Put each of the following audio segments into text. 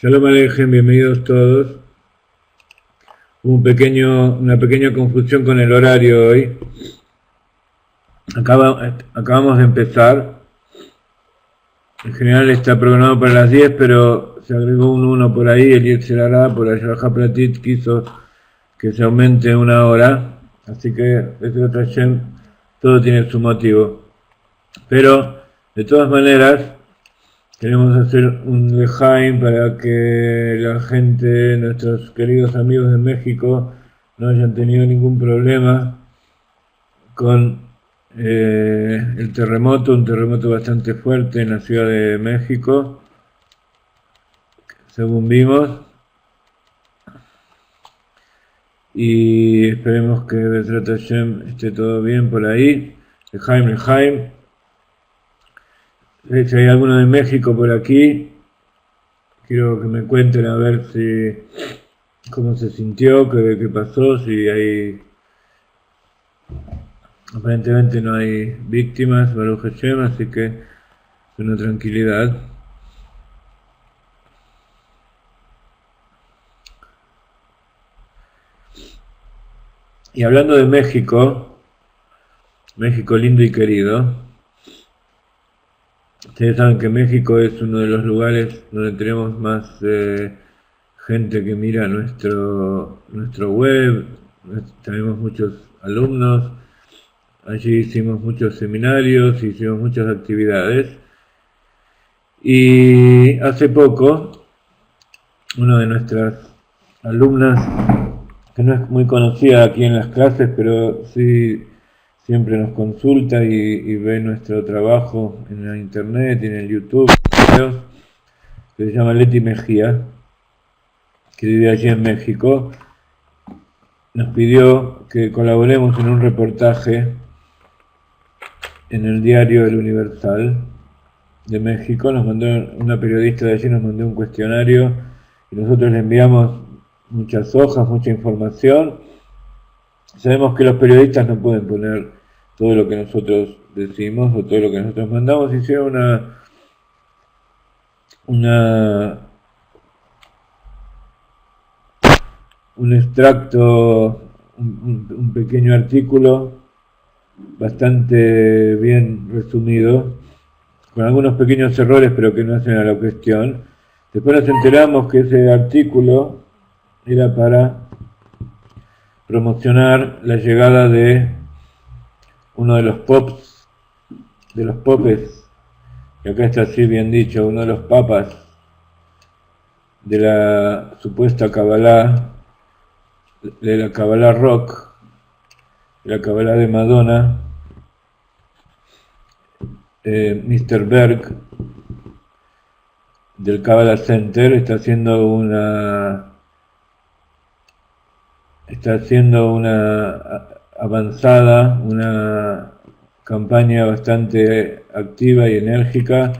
Shalom Aleichem, bienvenidos todos. Hubo una pequeña confusión con el horario hoy. Acabamos de empezar. En general está programado para las 10, pero se agregó un 1 por ahí. El Yetzer Hara por allá Pratit quiso que se aumente una hora. Así que, todo tiene su motivo. Pero, de todas maneras, queremos hacer un lejaim para que la gente, nuestros queridos amigos de México, no hayan tenido ningún problema con el terremoto, un terremoto bastante fuerte en la Ciudad de México, según vimos. Y esperemos que Bezrat Hashem esté todo bien por ahí. Lejaim. Si hay alguno de México por aquí, quiero que me cuenten a ver cómo se sintió, qué pasó, si hay... Aparentemente no hay víctimas, Baruch Hashem, así que es una tranquilidad. Y hablando de México, México lindo y querido, ustedes saben que México es uno de los lugares donde tenemos más gente que mira nuestro web, tenemos muchos alumnos, allí hicimos muchos seminarios, hicimos muchas actividades, y hace poco una de nuestras alumnas, que no es muy conocida aquí en las clases, pero sí siempre nos consulta y ve nuestro trabajo en la internet y en el YouTube, que se llama Leti Mejía, que vive allí en México, nos pidió que colaboremos en un reportaje en el diario El Universal de México. Una periodista de allí nos mandó un cuestionario y nosotros le enviamos muchas hojas, mucha información. Sabemos que los periodistas no pueden poner todo lo que nosotros decimos o todo lo que nosotros mandamos. Hicieron un extracto, un pequeño artículo bastante bien resumido, con algunos pequeños errores pero que no hacen a la cuestión. Después nos enteramos que ese artículo era para promocionar la llegada de uno de los popes, que acá está así bien dicho, uno de los papas de la supuesta Kabbalah, de la Kabbalah Rock, de la Kabbalah de Madonna, Mr. Berg, del Kabbalah Center, está haciendo una avanzada, una campaña bastante activa y enérgica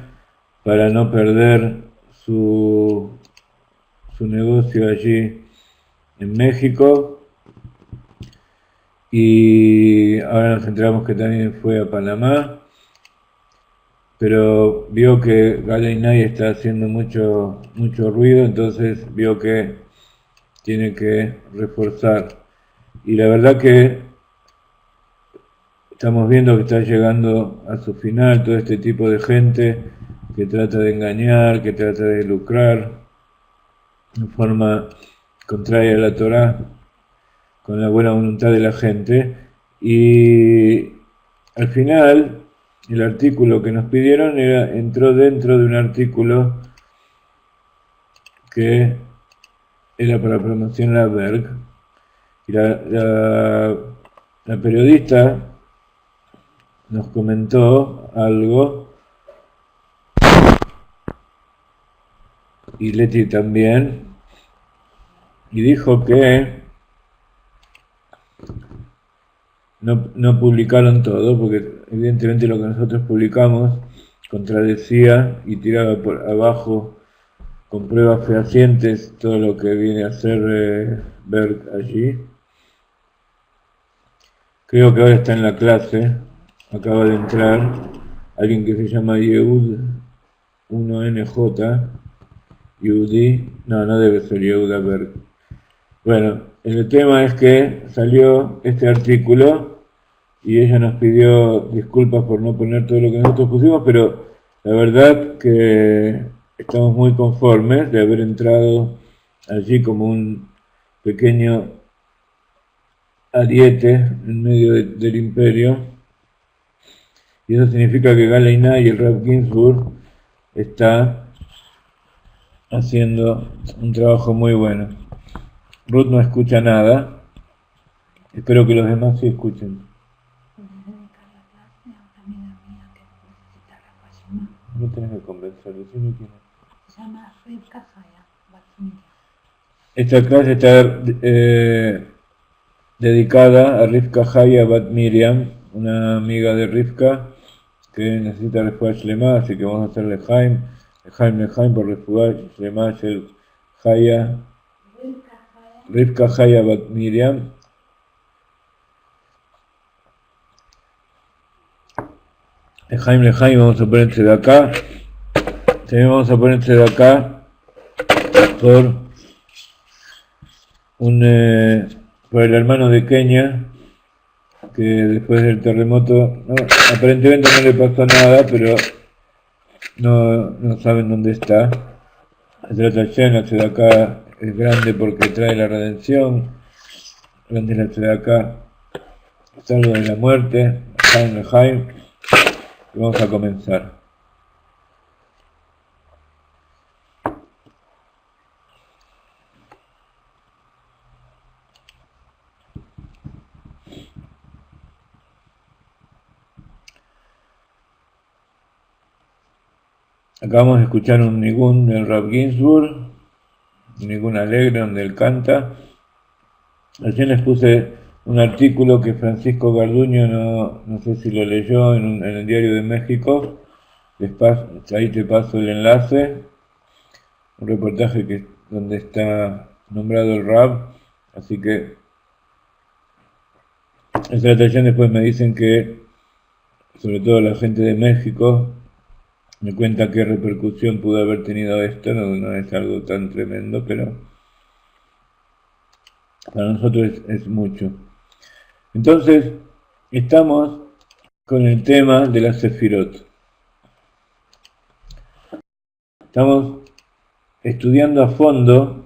para no perder su negocio allí en México. Y ahora nos enteramos que también fue a Panamá, pero vio que Galeinay está haciendo mucho ruido, entonces vio que tiene que reforzar. Y la verdad que estamos viendo que está llegando a su final todo este tipo de gente que trata de engañar, que trata de lucrar de forma contraria a la Torá, con la buena voluntad de la gente. Y al final el artículo que nos pidieron entró dentro de un artículo que era para promocionar a Berg. Y la periodista nos comentó algo y Leti también, y dijo que no publicaron todo, porque evidentemente lo que nosotros publicamos contradecía y tiraba por abajo con pruebas fehacientes todo lo que viene a ser Berg allí. Creo que ahora está en la clase, acaba de entrar alguien que se llama Yehud 1NJ, Yehudi, no debe ser Yehuda Berg. Bueno, el tema es que salió este artículo y ella nos pidió disculpas por no poner todo lo que nosotros pusimos, pero la verdad que estamos muy conformes de haber entrado allí como un pequeño ariete en medio del imperio, y eso significa que Galeina y el Rav Ginsburg está haciendo un trabajo muy bueno. Ruth no escucha nada, espero que los demás sí escuchen. No tenés que convencerlo, decime quién es. Se llama Rivka Haya Bat Miriam. Esta clase está dedicada a Rivka Haya Bat Miriam, una amiga de Rivka que necesita refugiar Shlema, así que vamos a hacer Lejaim por refugiar Shlema Shel Haya, Rivka Haya Bat Miriam. Lejaim, vamos a ponerse de acá. También vamos a ponerse de acá por por el hermano de Kenia, que después del terremoto, aparentemente no le pasó nada, pero no saben dónde está. La de acá es grande porque trae la redención, grande es la de acá, salvo de la muerte, Lejaim, y vamos a comenzar. Acabamos de escuchar un nigún del Rav Ginsburg, un nigún alegre donde él canta. Recién les puse un artículo que Francisco Garduño, no sé si lo leyó en el Diario de México. Ahí te paso el enlace. Un reportaje donde está nombrado el Rav. Así que esta traducción después me dicen que, sobre todo la gente de México, me cuenta qué repercusión pudo haber tenido esto. No es algo tan tremendo, pero para nosotros es mucho. Entonces, estamos con el tema de la Sefirot. Estamos estudiando a fondo.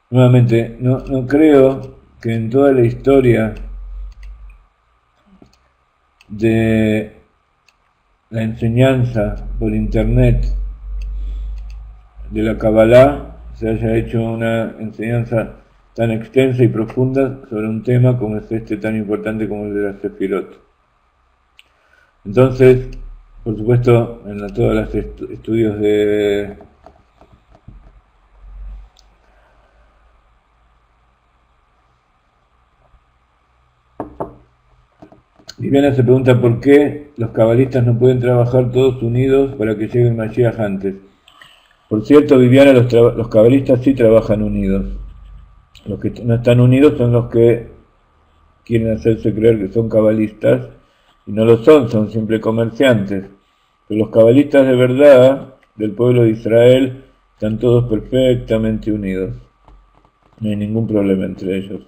Nuevamente, no creo que en toda la historia de la enseñanza por internet de la Kabbalah se haya hecho una enseñanza tan extensa y profunda sobre un tema como es este, tan importante como el de la Sefirot. Entonces, por supuesto, en todos los estudios de Viviana se pregunta por qué los cabalistas no pueden trabajar todos unidos para que llegue el Mashiach antes. Por cierto, Viviana, los cabalistas sí trabajan unidos. Los que no están unidos son los que quieren hacerse creer que son cabalistas y no lo son simples comerciantes. Pero los cabalistas de verdad del pueblo de Israel están todos perfectamente unidos. No hay ningún problema entre ellos.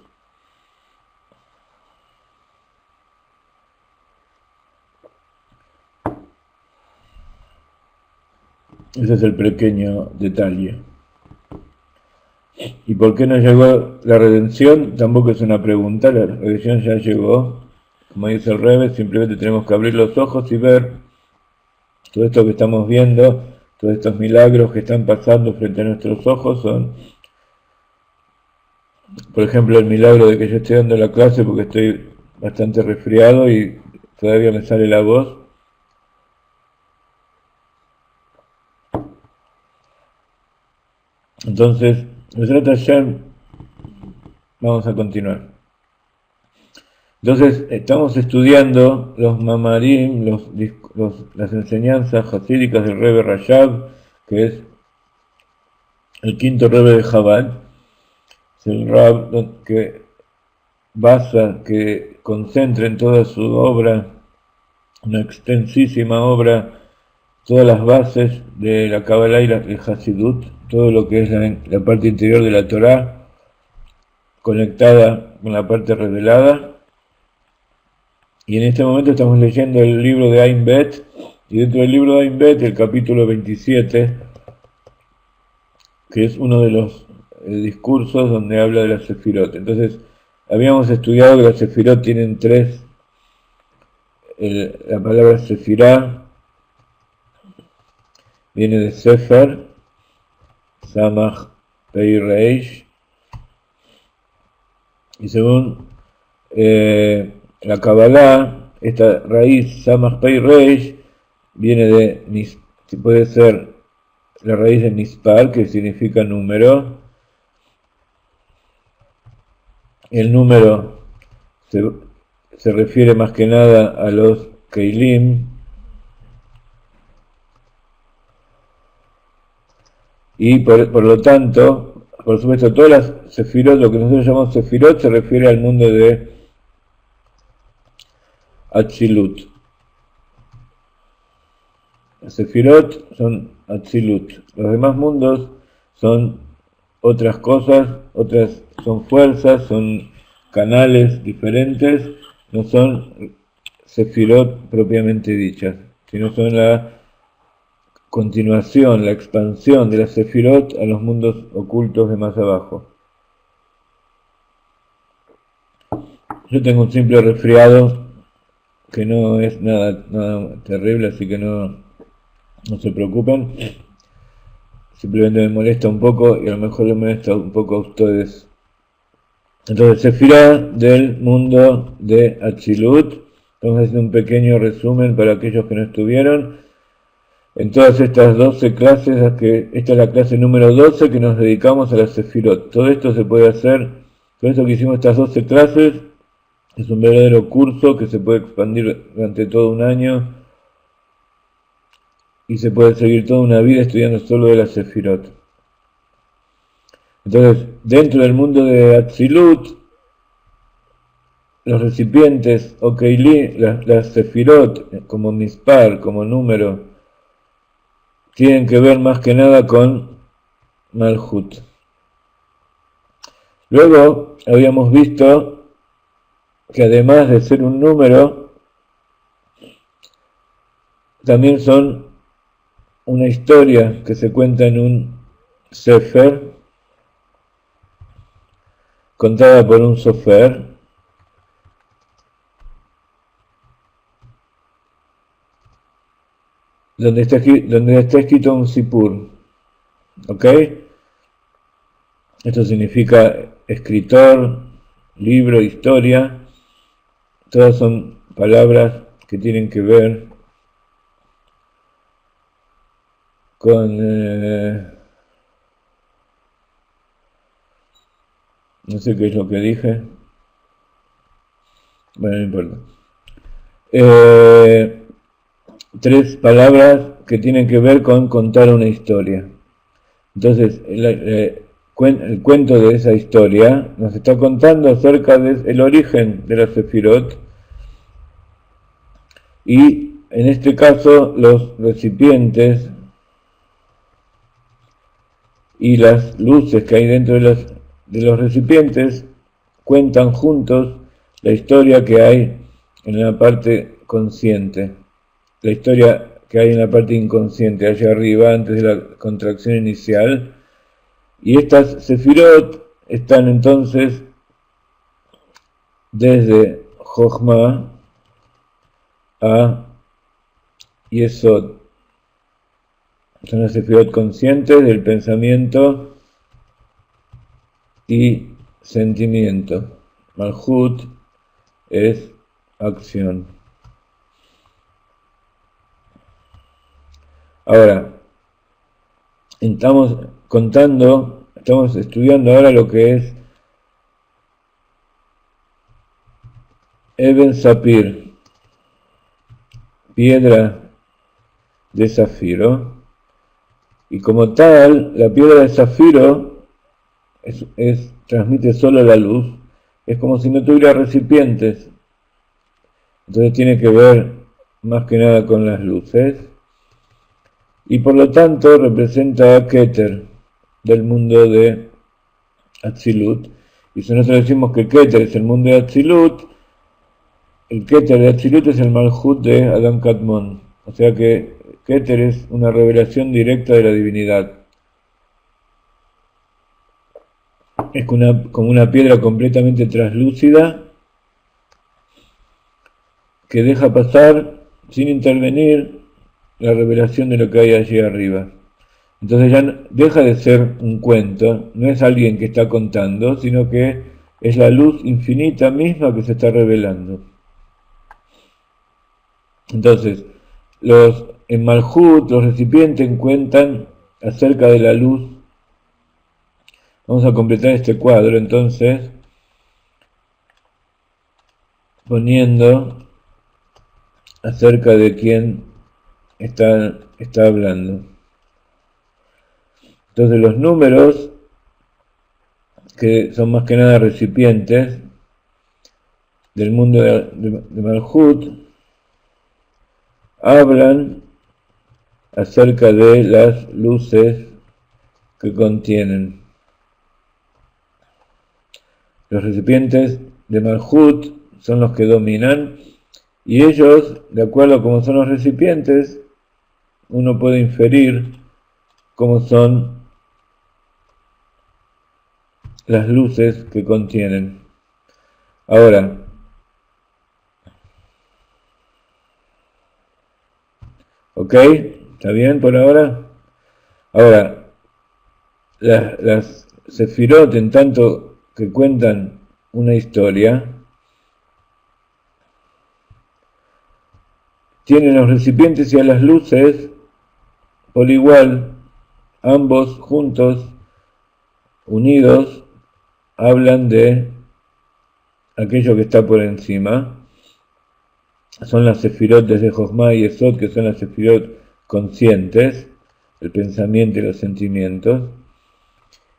Ese es el pequeño detalle. ¿Y por qué no llegó la redención? Tampoco es una pregunta, la redención ya llegó. Como dice el Rebbe, simplemente tenemos que abrir los ojos y ver todo esto que estamos viendo, todos estos milagros que están pasando frente a nuestros ojos son, por ejemplo, el milagro de que yo estoy dando la clase porque estoy bastante resfriado y todavía me sale la voz. Entonces, Bezrat Hashem, vamos a continuar. Entonces, estamos estudiando los mamarim, las enseñanzas hasídicas del Rebbe Rajab, que es el quinto Rebbe de Chabad. Es el Rab que basa, que concentra en toda su obra, una extensísima obra, todas las bases de la Kabbalah y el Hasidut, todo lo que es la parte interior de la Torá, conectada con la parte revelada. Y en este momento estamos leyendo el libro de Ain Bet, y dentro del libro de Ain Bet, el capítulo 27, que es uno de los discursos donde habla de la Sefirot. Entonces, habíamos estudiado que las Sefirot tienen tres, la palabra Sefirá viene de Sefer, Samach, Pei Reish, y según la Kabbalah, esta raíz Samach Pei Reish viene de, puede ser la raíz de Mispar, que significa número. El número se refiere más que nada a los Keilim, y por lo tanto, por supuesto, todas las Sefirot, lo que nosotros llamamos Sefirot, se refiere al mundo de Atzilut. Las Sefirot son Atzilut. Los demás mundos son otras cosas, otras son fuerzas, son canales diferentes, no son Sefirot propiamente dichas, sino son la continuación, la expansión de la Sefirot a los mundos ocultos de más abajo. Yo tengo un simple resfriado que no es nada terrible, así que no se preocupen. Simplemente me molesta un poco y a lo mejor le molesta un poco a ustedes. Entonces, Sefirot del mundo de Atzilut. Vamos a hacer un pequeño resumen para aquellos que no estuvieron. En todas estas 12 clases, esta es la clase número 12 que nos dedicamos a la Sefirot. Todo esto se puede hacer, todo esto que hicimos estas 12 clases, es un verdadero curso que se puede expandir durante todo un año y se puede seguir toda una vida estudiando solo de la Sefirot. Entonces, dentro del mundo de Atzilut, los recipientes, o Keilim, las Sefirot, como Mispar, como número, tienen que ver más que nada con Malhut. Luego habíamos visto que además de ser un número, también son una historia que se cuenta en un Sefer, contada por un Sofer, donde está escrito un Sipur. ¿Ok? Esto significa escritor, libro, historia. Todas son palabras que tienen que ver con no sé qué es lo que dije. Bueno, no importa. Tres palabras que tienen que ver con contar una historia. Entonces, el cuento de esa historia nos está contando acerca del origen de la Sefirot, y en este caso los recipientes y las luces que hay dentro de los recipientes cuentan juntos la historia que hay en la parte consciente, la historia que hay en la parte inconsciente, allá arriba, antes de la contracción inicial. Y estas Sefirot están entonces desde Jochma a Yesod. Son las Sefirot conscientes del pensamiento y sentimiento. Malhut es acción. Ahora, estamos contando estamos estudiando ahora lo que es Eben Sapir, piedra de zafiro. Y como tal, la piedra de zafiro transmite solo la luz. Es como si no tuviera recipientes. Entonces tiene que ver más que nada con las luces. Y por lo tanto representa a Keter del mundo de Atzilut. Y si nosotros decimos que Keter es el mundo de Atzilut, el Keter de Atzilut es el Malhut de Adam Kadmon. O sea que Keter es una revelación directa de la divinidad. Es como una piedra completamente translúcida que deja pasar sin intervenir la revelación de lo que hay allí arriba. Entonces ya deja de ser un cuento, no es alguien que está contando, sino que es la luz infinita misma que se está revelando. Entonces, en Malhut, los recipientes cuentan acerca de la luz. Vamos a completar este cuadro entonces poniendo acerca de quién está hablando. Entonces los números, que son más que nada recipientes del mundo de Malhut, hablan acerca de las luces que contienen. Los recipientes de Malhut son los que dominan, y ellos, de acuerdo a cómo son los recipientes, uno puede inferir cómo son las luces que contienen. Ahora, ¿ok? ¿Está bien por ahora? Ahora, las Sefirot, en tanto que cuentan una historia, tienen los recipientes y a las luces por igual, ambos juntos, unidos, hablan de aquello que está por encima. Son las Sefirot desde Jochma y Esod, que son las Sefirot conscientes, el pensamiento y los sentimientos,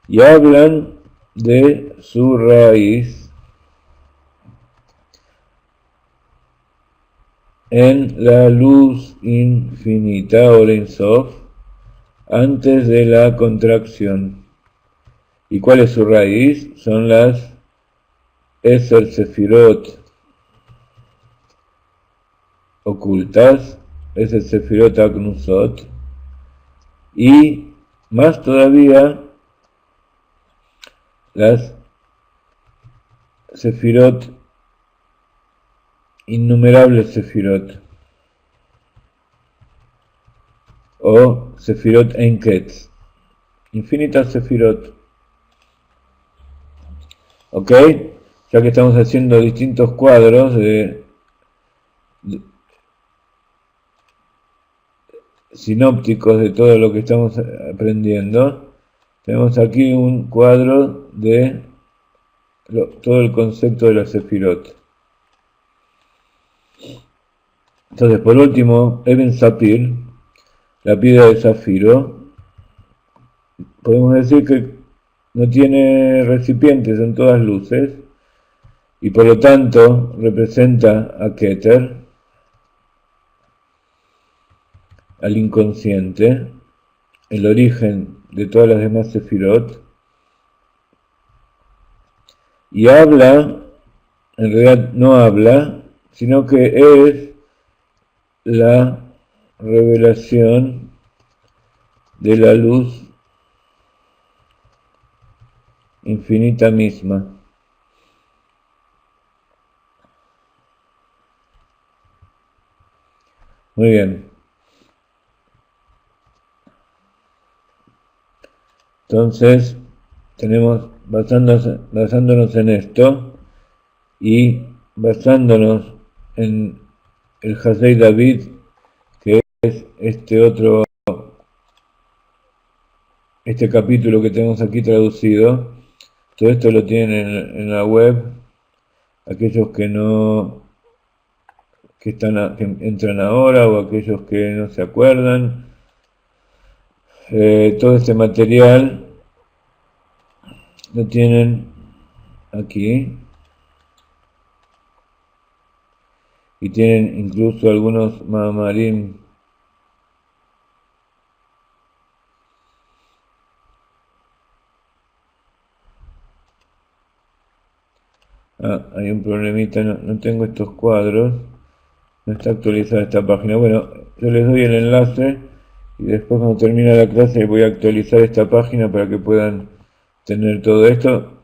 y hablan de su raíz en la luz infinita o Ein Sof, antes de la contracción. ¿Y cuál es su raíz? Son las Eser Sefirot ocultas, es el Sefirot Aknusot, y más todavía las Sefirot, innumerables Sefirot, o Sefirot Enketz, infinitas Sefirot. ¿Ok? Ya que estamos haciendo distintos cuadros sinópticos de todo lo que estamos aprendiendo, tenemos aquí un cuadro de todo el concepto de la Sefirot. Entonces, por último, Eben Sapir, la piedra de zafiro, podemos decir que no tiene recipientes en todas luces y por lo tanto representa a Keter, al inconsciente, el origen de todas las demás Sefirot, y habla, en realidad no habla, sino que es la revelación de la luz infinita misma. Muy bien. Entonces, tenemos, basándonos en esto y basándonos en el Hasei David, que es este este capítulo que tenemos aquí traducido. Todo esto lo tienen en la web. Aquellos que no, que entran ahora o aquellos que no se acuerdan. Todo este material lo tienen aquí. Y tienen incluso algunos Mahamarim. Hay un problemita, no tengo estos cuadros. No está actualizada esta página. Bueno, yo les doy el enlace y después cuando termine la clase voy a actualizar esta página para que puedan tener todo esto.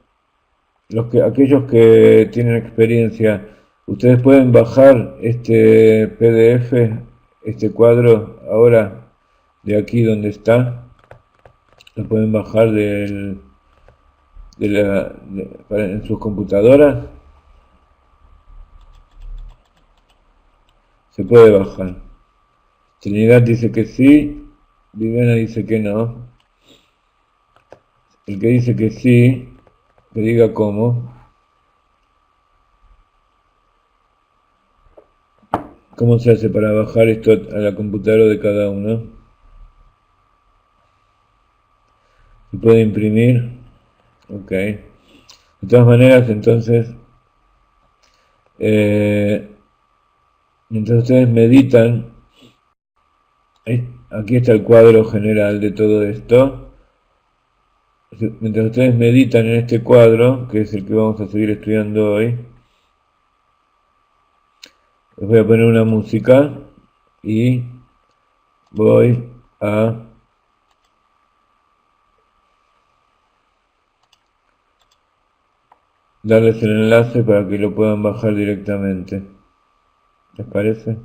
Aquellos que tienen experiencia, ustedes pueden bajar este PDF, este cuadro ahora de aquí donde está. Lo pueden bajar en sus computadoras. Se puede bajar. Trinidad dice que sí, Viviana dice que no. El que dice que sí, que diga cómo. ¿Cómo se hace para bajar esto a la computadora de cada uno? ¿Se puede imprimir? Ok. De todas maneras, entonces, mientras ustedes meditan, aquí está el cuadro general de todo esto. Mientras ustedes meditan en este cuadro, que es el que vamos a seguir estudiando hoy, les voy a poner una música y voy a darles el enlace para que lo puedan bajar directamente. ¿Les parece?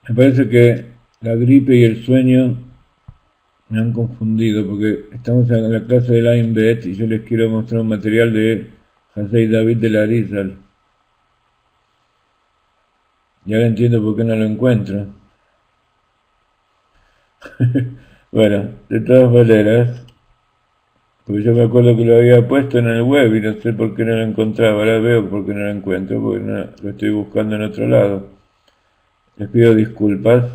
Me parece que la gripe y el sueño me han confundido porque estamos en la clase de Line Bet y yo les quiero mostrar un material de José David de la Rizal. Y ahora entiendo por qué no lo encuentro. Bueno, de todas maneras, porque yo me acuerdo que lo había puesto en el web y no sé por qué no lo encontraba. Ahora veo por qué no lo encuentro, porque no, lo estoy buscando en otro lado. Les pido disculpas.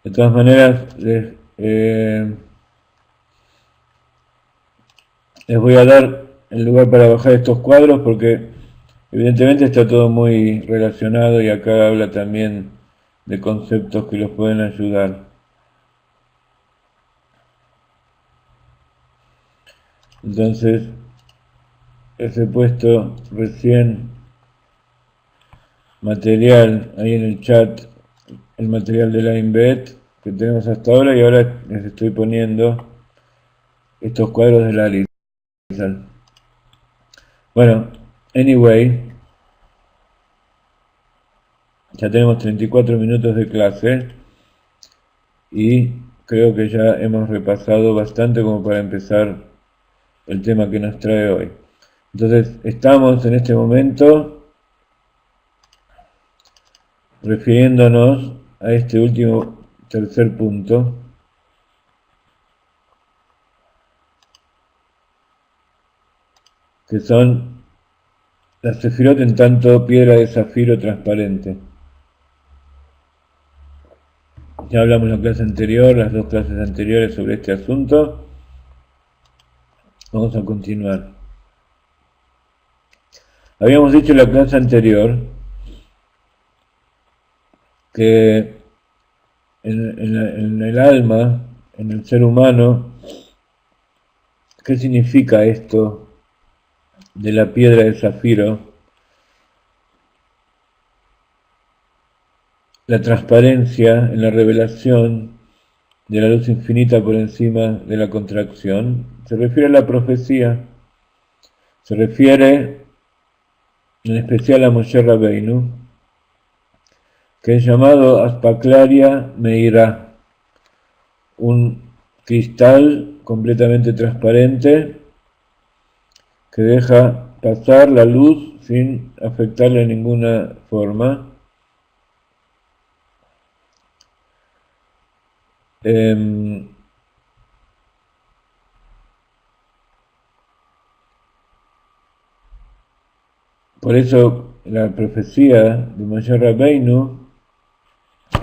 De todas maneras, les voy a dar el lugar para bajar estos cuadros porque evidentemente está todo muy relacionado y acá habla también de conceptos que los pueden ayudar. Entonces, les he puesto recién material ahí en el chat, el material de la INVET que tenemos hasta ahora y ahora les estoy poniendo estos cuadros de la lista. Bueno, anyway, ya tenemos 34 minutos de clase y creo que ya hemos repasado bastante como para empezar el tema que nos trae hoy. Entonces, estamos en este momento refiriéndonos a este último tercer punto, que son las sefirot en tanto piedra de zafiro transparente. Ya hablamos en la clase anterior, las dos clases anteriores sobre este asunto. Vamos a continuar. Habíamos dicho en la clase anterior que en el alma, en el ser humano, ¿qué significa esto de la piedra de zafiro? La transparencia en la revelación de la luz infinita por encima de la contracción, se refiere a la profecía, se refiere en especial a Moshe Rabbeinu, que es llamado Aspaklaria Meirá, un cristal completamente transparente que deja pasar la luz sin afectarle de ninguna forma. Por eso la profecía de Moshe Rabbeinu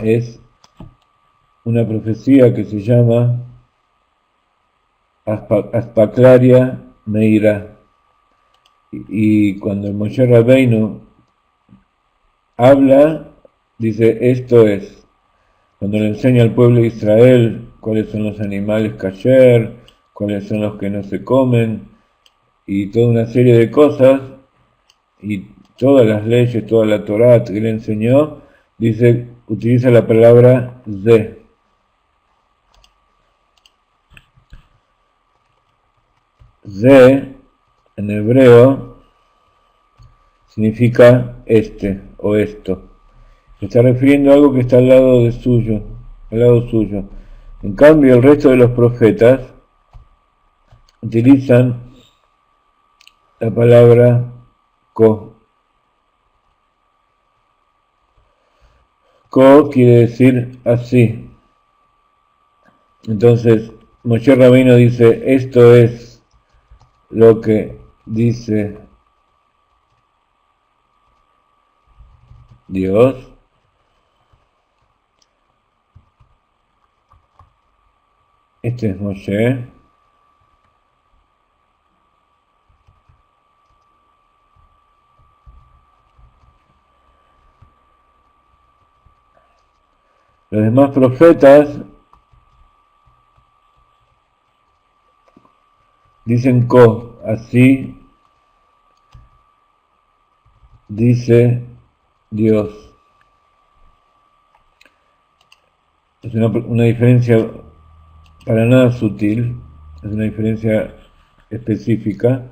es una profecía que se llama Aspaklaria Meirá. Y cuando el Moshe Rabbeinu habla, dice esto es, cuando le enseña al pueblo de Israel cuáles son los animales kasher, cuáles son los que no se comen, y toda una serie de cosas, y todas las leyes, toda la Torá que le enseñó, dice, utiliza la palabra ze. Ze, en hebreo, significa este o esto. Se está refiriendo a algo que está al lado suyo, al lado suyo. En cambio, el resto de los profetas utilizan la palabra ko. Ko quiere decir así. Entonces, Moshe Rabbeinu dice, esto es lo que dice Dios. Este es Moshe. Los demás profetas dicen ko, así dice Dios. Es una diferencia para nada sutil, es una diferencia específica.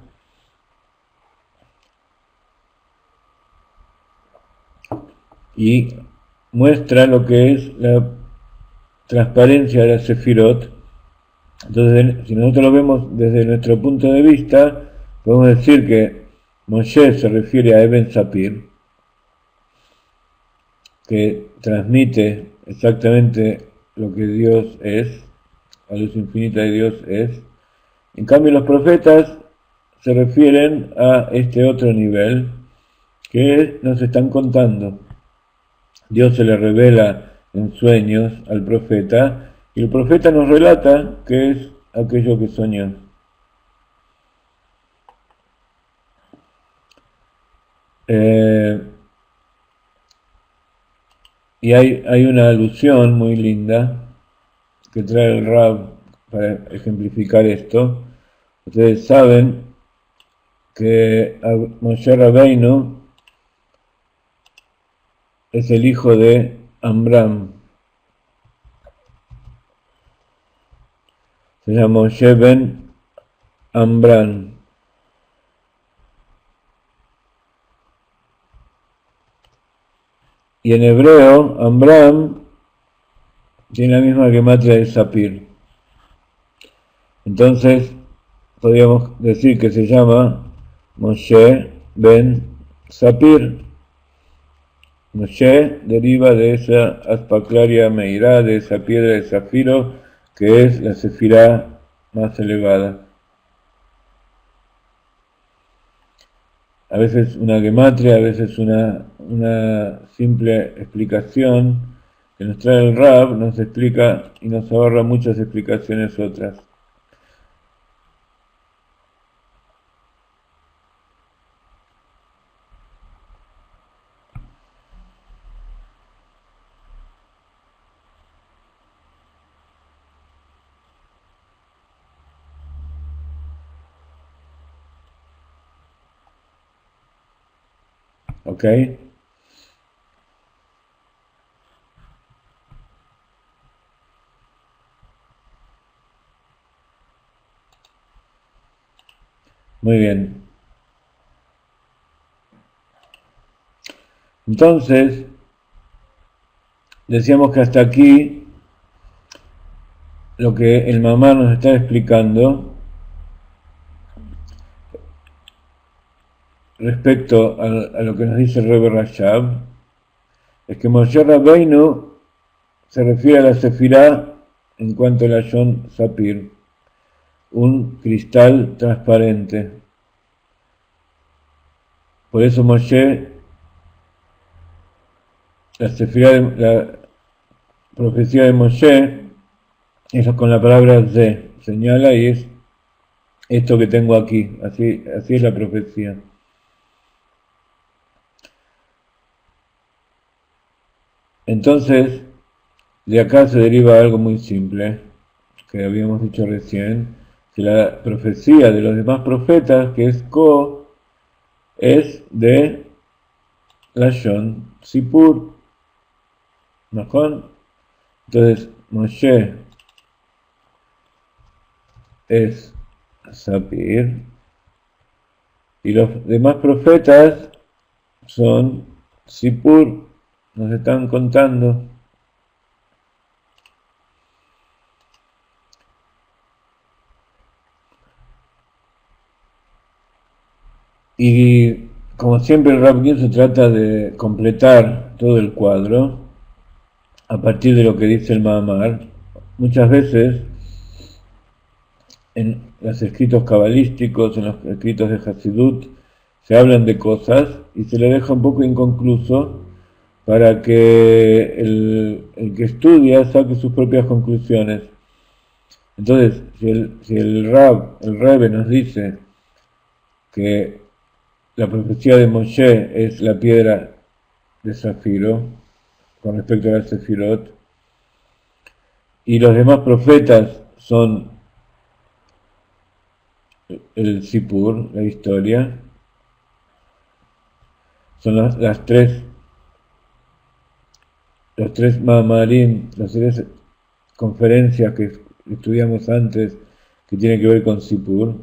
Y muestra lo que es la transparencia de la Sefirot. Entonces, si nosotros lo vemos desde nuestro punto de vista, podemos decir que Moshe se refiere a Eben Sapir, que transmite exactamente lo que Dios es, la luz infinita de Dios es. En cambio, los profetas se refieren a este otro nivel que nos están contando. Dios se le revela en sueños al profeta y el profeta nos relata qué es aquello que soñó. Y hay una alusión muy linda que trae el Rab para ejemplificar esto. Ustedes saben que Moshe Rabbeinu es el hijo de Amram. Se llama Moshe ben Amram. Y en hebreo, Amram tiene la misma gematria de Sapir. Entonces, podríamos decir que se llama Moshe ben Sapir. Moshe deriva de esa aspaklaria meirá, de esa piedra de zafiro, que es la sefirá más elevada. A veces una gematria, a veces una simple explicación que nos trae el Rab, nos explica y nos ahorra muchas explicaciones otras. ¿Ok? Muy bien. Entonces, decíamos que hasta aquí lo que el mamá nos está explicando respecto a lo que nos dice el Rebbe Rashab es que Moshe Rabbeinu se refiere a la Sefirá en cuanto a la Yon Sapir, un cristal transparente. Por eso Moshe, la profecía de Moshe es con la palabra Ze, señala y es esto que tengo aquí, así es la profecía. Entonces, de acá se deriva algo muy simple, que habíamos dicho recién, que la profecía de los demás profetas, que es es de Lashon Sipur, ¿no? Entonces, Moshe es Sapir, y los demás profetas son Sipur, nos están contando. Y como siempre el Rab se trata de completar todo el cuadro a partir de lo que dice el Mahamar. Muchas veces en los escritos cabalísticos, en los escritos de Hasidut, se hablan de cosas y se le deja un poco inconcluso para que el que estudia saque sus propias conclusiones. Entonces, si el Rebbe nos dice que la profecía de Moshe es la piedra de zafiro con respecto a la Sefirot, y los demás profetas son el Sipur, la historia, son los tres Mamarim, las tres conferencias que estudiamos antes que tienen que ver con Sipur.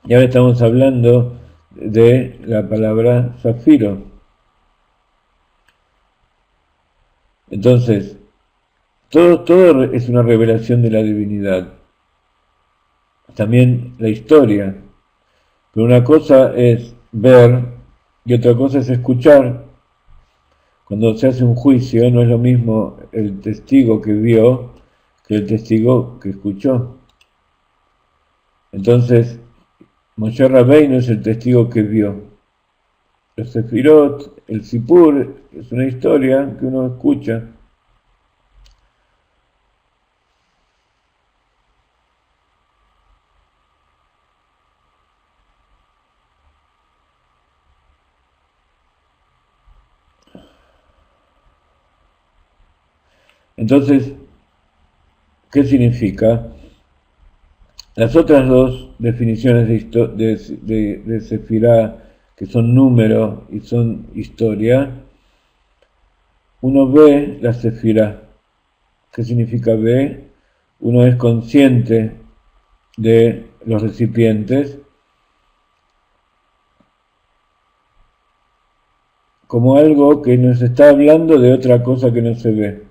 Y ahora estamos hablando de la palabra zafiro. Entonces, todo es una revelación de la divinidad. También la historia. Pero una cosa es ver y otra cosa es escuchar. Cuando se hace un juicio no es lo mismo el testigo que vio que el testigo que escuchó. Entonces, Moshe Rabbeinu es el testigo que vio. Los Sefirot, el Sipur, es una historia que uno escucha. Entonces, ¿qué significa? Las otras dos definiciones de Sefirá, que son número y son historia, uno ve la Sefirá. ¿Qué significa ve? Uno es consciente de los recipientes como algo que nos está hablando de otra cosa que no se ve.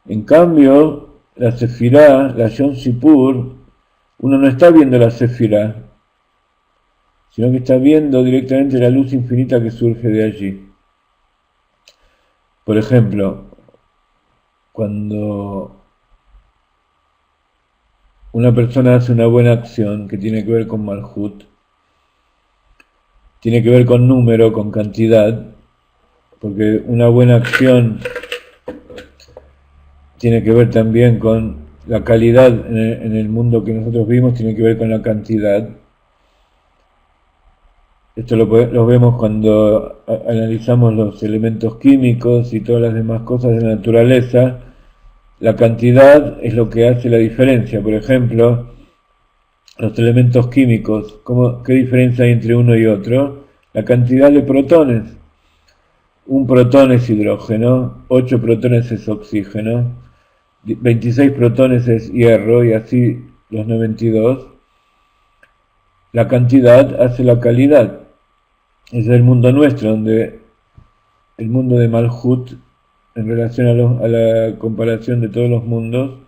En cambio, la Sefirá, la Yom Sipur, uno no está viendo la Sefirá, sino que está viendo directamente la luz infinita que surge de allí. Por ejemplo, cuando una persona hace una buena acción que tiene que ver con Malhut, tiene que ver con número, con cantidad, porque una buena acción tiene que ver también con la calidad en el mundo que nosotros vivimos, tiene que ver con la cantidad. Esto lo vemos cuando analizamos los elementos químicos y todas las demás cosas de la naturaleza. La cantidad es lo que hace la diferencia. Por ejemplo, los elementos químicos, ¿qué diferencia hay entre uno y otro? La cantidad de protones. Un protón es hidrógeno, 8 protones es oxígeno, 26 protones es hierro y así los 92. La cantidad hace la calidad. Es el mundo nuestro, donde el mundo de Malhut, en relación a la comparación de todos los mundos,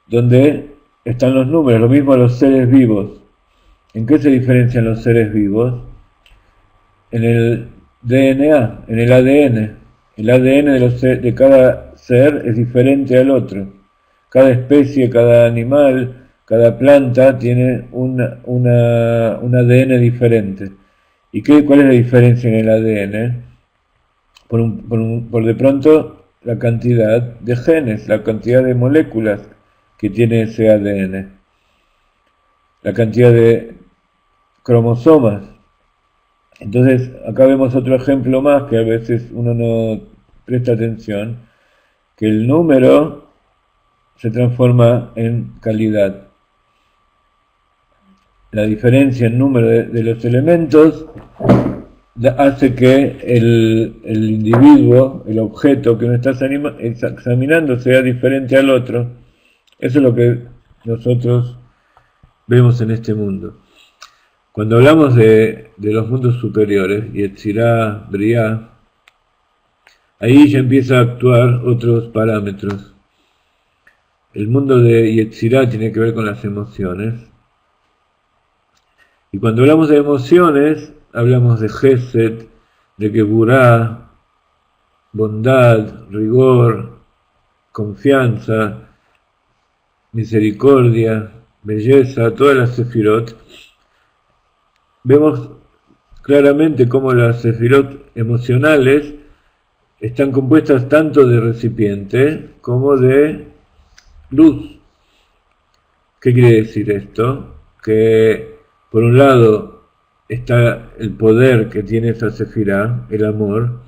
donde están los números, lo mismo a los seres vivos. ¿En qué se diferencian los seres vivos? En el DNA, en el ADN. El ADN de cada ser es diferente al otro. Cada especie, cada animal, cada planta tiene un ADN diferente. ¿Y cuál es la diferencia en el ADN? Por de pronto, la cantidad de genes, la cantidad de moléculas que tiene ese ADN, la cantidad de cromosomas. Entonces, acá vemos otro ejemplo más que a veces uno no presta atención, que el número se transforma en calidad. La diferencia en número de los elementos hace que el individuo, el objeto que uno está examinando sea diferente al otro. Eso es lo que nosotros vemos en este mundo. Cuando hablamos de los mundos superiores, Yetzirah, Briah, ahí ya empieza a actuar otros parámetros. El mundo de Yetzirah tiene que ver con las emociones. Y cuando hablamos de emociones, hablamos de Gesed, de Geburah, bondad, rigor, confianza, misericordia, belleza, todas las sefirot. Vemos claramente cómo las sefirot emocionales están compuestas tanto de recipiente como de luz. ¿Qué quiere decir esto? Que por un lado está el poder que tiene esa sefirá, el amor,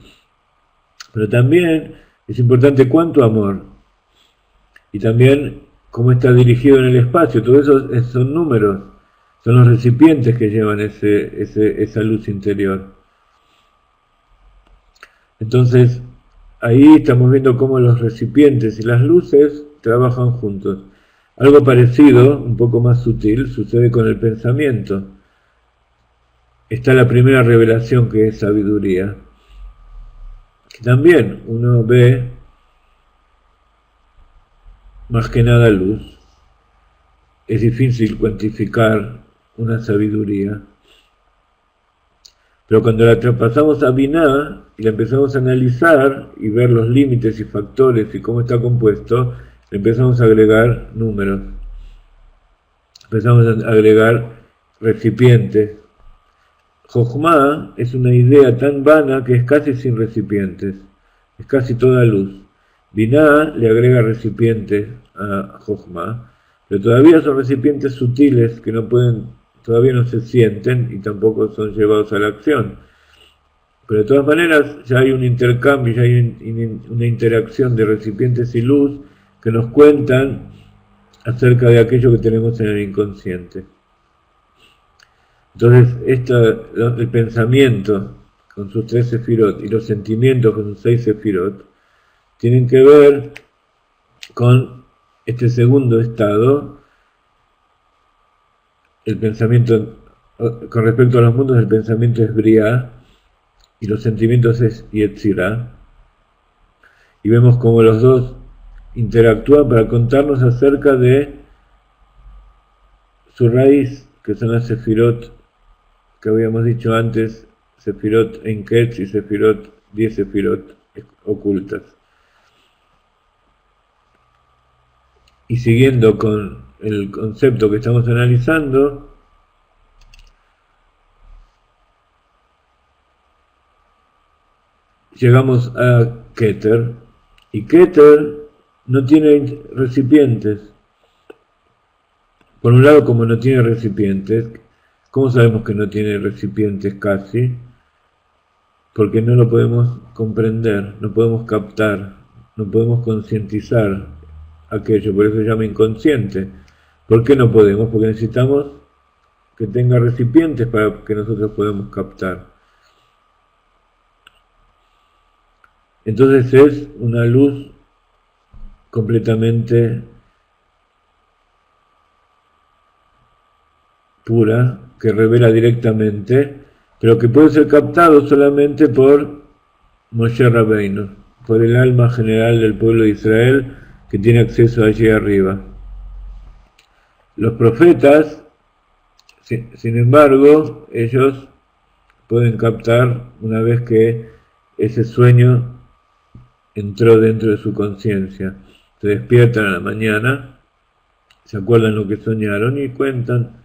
pero también es importante cuánto amor, y también cómo está dirigido en el espacio. Todo eso son números, son los recipientes que llevan esa luz interior. Entonces, ahí estamos viendo cómo los recipientes y las luces trabajan juntos. Algo parecido, un poco más sutil, sucede con el pensamiento. Está la primera revelación, que es sabiduría. que también uno ve más que nada luz. Es difícil cuantificar una sabiduría. Pero cuando la traspasamos a Binah y la empezamos a analizar y ver los límites y factores y cómo está compuesto, le empezamos a agregar números. Empezamos a agregar recipientes. Jochma es una idea tan vana que es casi sin recipientes. Es casi toda luz. Binah le agrega recipientes a Jochma, pero todavía son recipientes sutiles que todavía no se sienten y tampoco son llevados a la acción. Pero de todas maneras ya hay un intercambio, ya hay una interacción de recipientes y luz que nos cuentan acerca de aquello que tenemos en el inconsciente. Entonces el pensamiento con sus 3 sefirot y los sentimientos con sus 6 sefirot tienen que ver con este segundo estado. El pensamiento, con respecto a los mundos, el pensamiento es Briah y los sentimientos es Yetzirah. Y vemos cómo los dos interactúan para contarnos acerca de su raíz, que son las sefirot que habíamos dicho antes, sefirot Enketz y sefirot 10 sefirot ocultas. Y siguiendo con el concepto que estamos analizando, llegamos a Keter, y Keter no tiene recipientes. Por un lado, como no tiene recipientes, ¿cómo sabemos que no tiene recipientes casi? Porque no lo podemos comprender, no podemos captar, no podemos concientizar aquello, por eso se llama inconsciente. ¿Por qué no podemos? Porque necesitamos que tenga recipientes para que nosotros podamos captar. Entonces es una luz completamente pura, que revela directamente, pero que puede ser captado solamente por Moshe Rabbeinu, por el alma general del pueblo de Israel que tiene acceso allí arriba. Los profetas, sin embargo, ellos pueden captar una vez que ese sueño entró dentro de su conciencia. Se despiertan a la mañana, se acuerdan lo que soñaron y cuentan.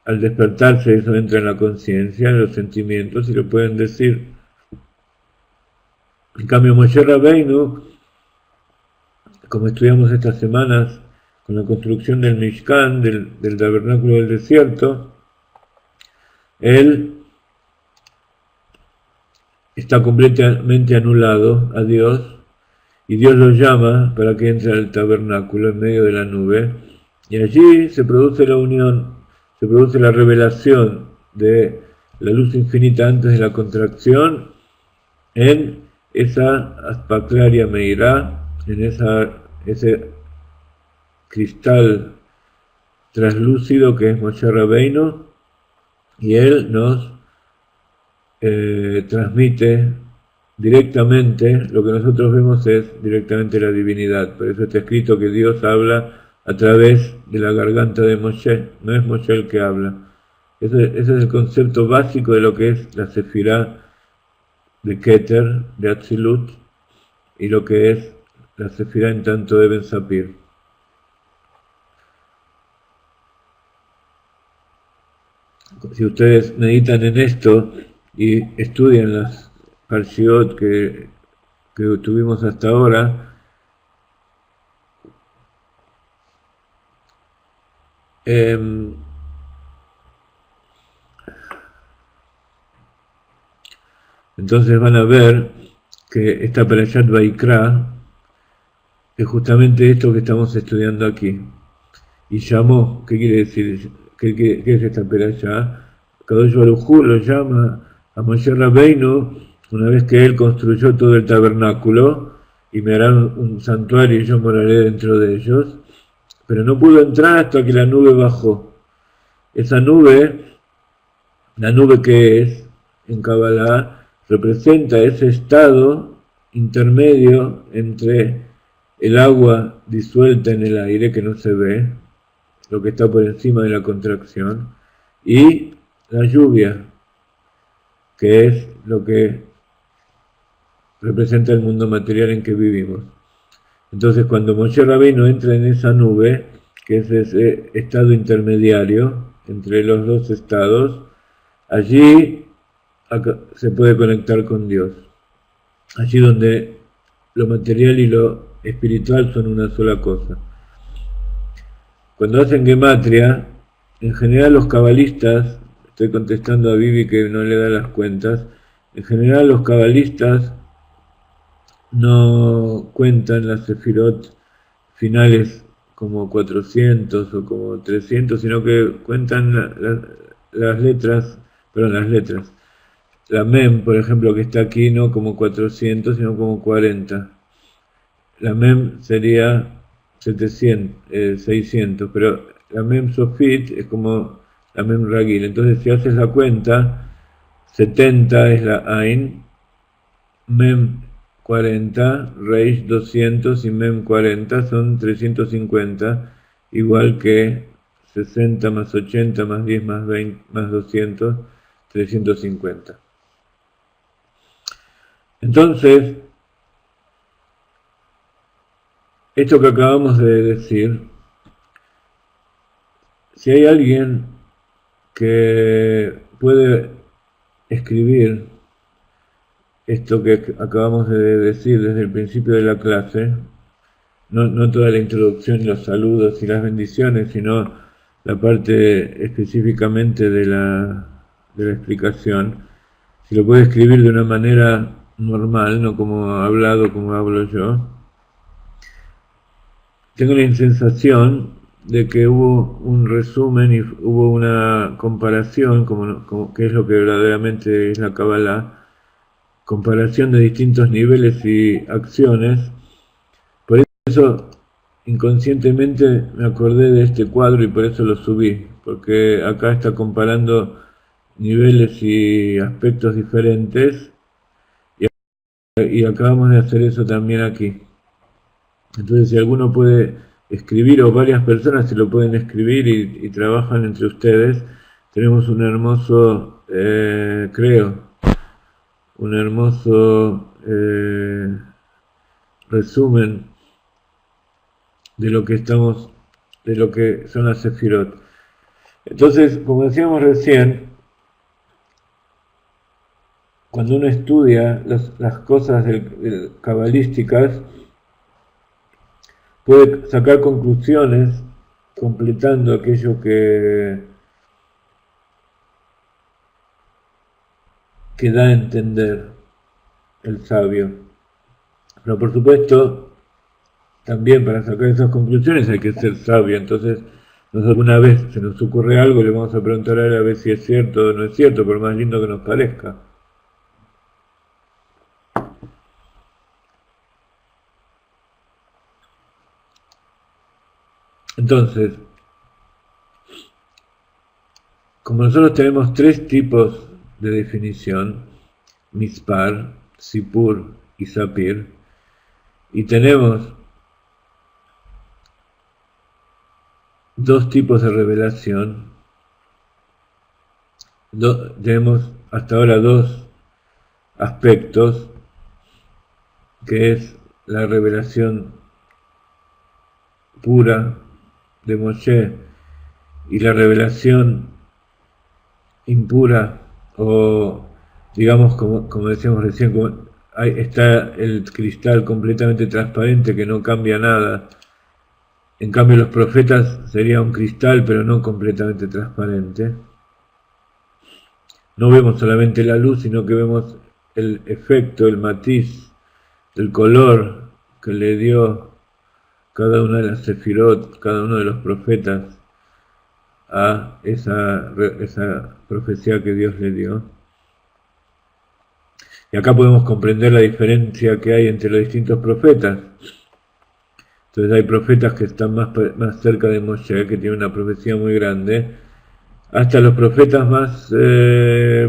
Al despertarse eso entra en la conciencia, en los sentimientos y lo pueden decir. En cambio, Moshe Rabbeinu, como estudiamos estas semanas con la construcción del Mishkan, del tabernáculo del desierto, él está completamente anulado a Dios y Dios lo llama para que entre al tabernáculo en medio de la nube y allí se produce la unión, se produce la revelación de la luz infinita antes de la contracción en esa Aspaklaria Meirá, en ese cristal translúcido que es Moshe Rabbeinu, y él nos transmite directamente, lo que nosotros vemos es directamente la divinidad. Por eso está escrito que Dios habla a través de la garganta de Moshe, no es Moshe el que habla. Ese es el concepto básico de lo que es la Sefirá de Keter, de Atzilut, y lo que es la Sefirá en tanto de Ben Sapir. Si ustedes meditan en esto y estudian las Parshiot que tuvimos hasta ahora, entonces van a ver que esta Parashat Vaikra es justamente esto que estamos estudiando aquí. Y llamó, ¿qué quiere decir? ¿Qué es esta Parashat? Kadosh Baruj Hu lo llama a Moshe Rabbeinu una vez que él construyó todo el tabernáculo y me harán un santuario y yo moraré dentro de ellos. Pero no pudo entrar hasta que la nube bajó. Esa nube, la nube que es en Kabbalah, representa ese estado intermedio entre el agua disuelta en el aire que no se ve, lo que está por encima de la contracción, y la lluvia, que es lo que representa el mundo material en que vivimos. Entonces, cuando Moshe Rabbeinu entra en esa nube, que es ese estado intermediario entre los dos estados, allí se puede conectar con Dios. Allí donde lo material y lo espiritual son una sola cosa. Cuando hacen gematria, en general los cabalistas, estoy contestando a Vivi que no le da las cuentas, en general los cabalistas no cuentan las sefirot finales como 400 o como 300, sino que cuentan las letras. La Mem, por ejemplo, que está aquí, no como 400, sino como 40. La Mem sería 600, pero la Mem Sofit es como la Mem Ragil. Entonces, si haces la cuenta, 70 es la Ain, Mem 40, Reish 200 y Mem 40 son 350, igual que 60 más 80 más 10 más 20 más 200, 350. Entonces, esto que acabamos de decir, si hay alguien que puede escribir esto que acabamos de decir desde el principio de la clase, no toda la introducción y los saludos y las bendiciones, sino la parte específicamente de la explicación, si lo puede escribir de una manera normal, no como hablado, como hablo yo, tengo la sensación de que hubo un resumen y hubo una comparación, como que es lo que verdaderamente es la Kabbalah, comparación de distintos niveles y acciones. Por eso inconscientemente me acordé de este cuadro y por eso lo subí, porque acá está comparando niveles y aspectos diferentes y acabamos de hacer eso también aquí. Entonces, si alguno puede escribir, o varias personas se lo pueden escribir y trabajan entre ustedes, tenemos un hermoso, un hermoso resumen de lo que son las sefirot. Entonces, como decíamos recién, cuando uno estudia las cosas cabalísticas, puede sacar conclusiones completando aquello que da a entender el sabio. Pero por supuesto, también para sacar esas conclusiones hay que ser sabio. Entonces, alguna vez se nos ocurre algo, le vamos a preguntar a él a ver si es cierto o no es cierto, por más lindo que nos parezca. Entonces, como nosotros tenemos tres tipos de definición, Mispar, Sipur y Sapir, y tenemos dos tipos de revelación, tenemos hasta ahora dos aspectos, que es la revelación pura de Moshe y la revelación impura, o digamos como decíamos recién, ahí está el cristal completamente transparente que no cambia nada. En cambio los profetas sería un cristal pero no completamente transparente. No vemos solamente la luz, sino que vemos el efecto, el matiz del color que le dio cada una de las sefirot, cada uno de los profetas a esa profecía que Dios le dio. Y acá podemos comprender la diferencia que hay entre los distintos profetas. Entonces hay profetas que están más cerca de Moshe, que tienen una profecía muy grande, hasta los profetas más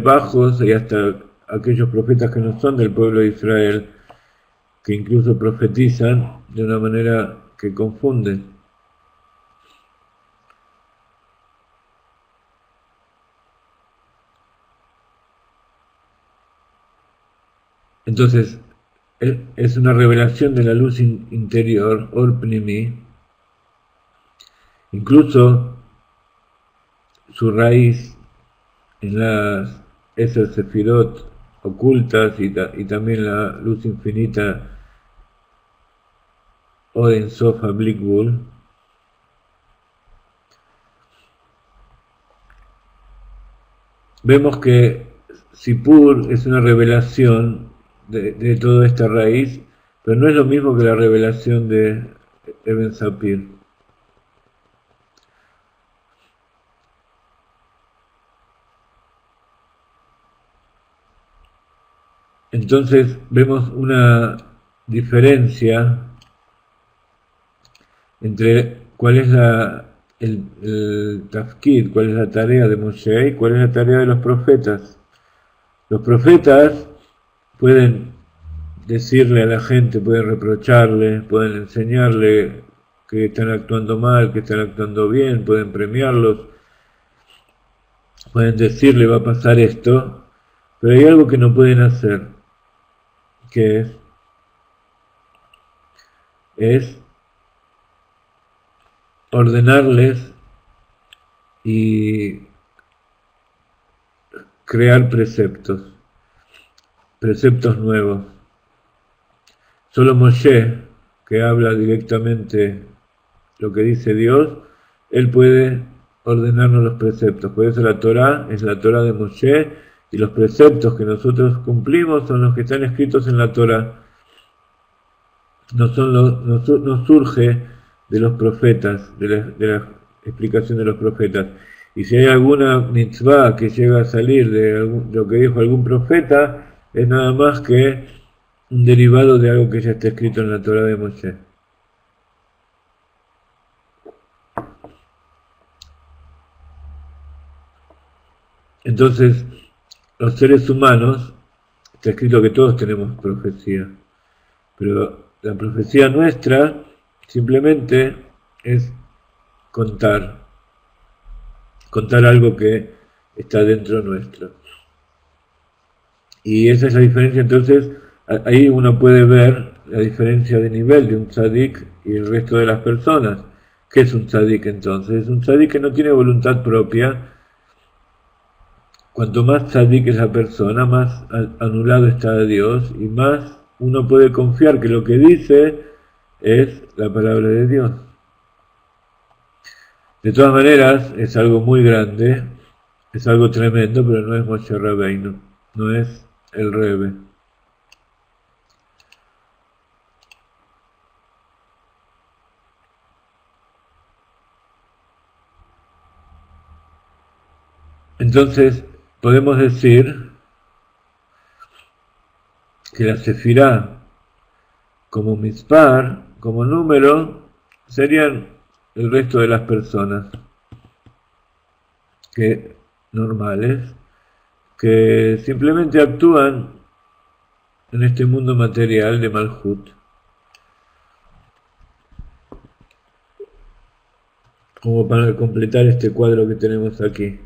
bajos y hasta aquellos profetas que no son del pueblo de Israel, que incluso profetizan de una manera que confunde. Entonces, es una revelación de la luz interior, Or Pnimi. Incluso su raíz en las esas sefirot ocultas y también la luz infinita Or Ein Sof HaBlikbul. Vemos que Sipur es una revelación de toda esta raíz, pero no es lo mismo que la revelación de Eben Sapir. Entonces vemos una diferencia entre cuál es el tafkid, cuál es la tarea de Moshe y cuál es la tarea de los profetas. Los profetas pueden decirle a la gente, pueden reprocharle, pueden enseñarle que están actuando mal, que están actuando bien, pueden premiarlos, pueden decirle va a pasar esto, pero hay algo que no pueden hacer, que es ordenarles y crear preceptos nuevos. Solo Moshe, que habla directamente lo que dice Dios, él puede ordenarnos los preceptos. Por eso la Torá es la Torá de Moshe y los preceptos que nosotros cumplimos son los que están escritos en la Torá. No surge de los profetas, de la explicación de los profetas. Y si hay alguna mitzvah que llega a salir de lo que dijo algún profeta, es nada más que un derivado de algo que ya está escrito en la Torá de Moshe. Entonces, los seres humanos, está escrito que todos tenemos profecía, pero la profecía nuestra simplemente es contar algo que está dentro nuestro. Y esa es la diferencia, entonces ahí uno puede ver la diferencia de nivel de un tzadik y el resto de las personas. ¿Qué es un tzadik entonces? Es un tzadik que no tiene voluntad propia. Cuanto más tzadik es la persona, más anulado está de Dios y más uno puede confiar que lo que dice es la palabra de Dios. De todas maneras, es algo muy grande, es algo tremendo, pero no es Moshe Rabbeinu, no es el Rebe. Entonces, podemos decir que la Sefirá, como mispar, como número, serían el resto de las personas que normales, que simplemente actúan en este mundo material de Malhut, como para completar este cuadro que tenemos aquí.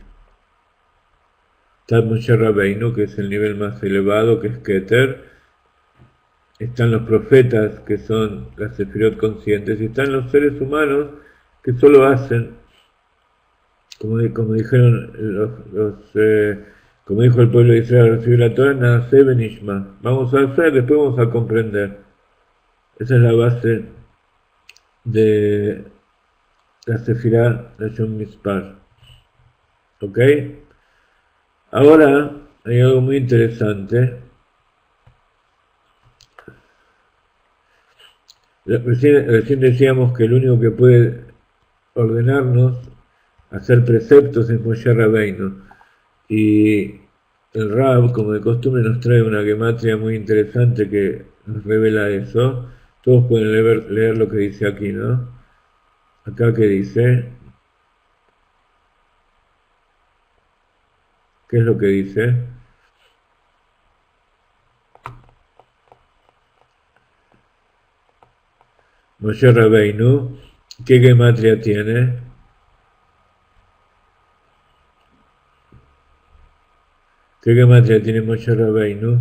Está Moshe Rabbeinu, que es el nivel más elevado, que es Keter. Están los profetas, que son las sefirot conscientes, y están los seres humanos, que solo hacen, como dijeron como dijo el pueblo de Israel, recibir la Torah, Naaseh Benishma. Vamos a hacer, después vamos a comprender. Esa es la base de la Sefirá de Yom Mispar. ¿Ok? Ahora hay algo muy interesante. Recién decíamos que el único que puede ordenarnos hacer preceptos es Moshe Rabbeinu. Y el Rab, como de costumbre, nos trae una gematria muy interesante que nos revela eso. Todos pueden leer lo que dice aquí, ¿no? Acá que dice, ¿qué es lo que dice? Moshe Rabbeinu, ¿qué gematria tiene? ¿Qué gematria tiene Moshe Rabbeinu?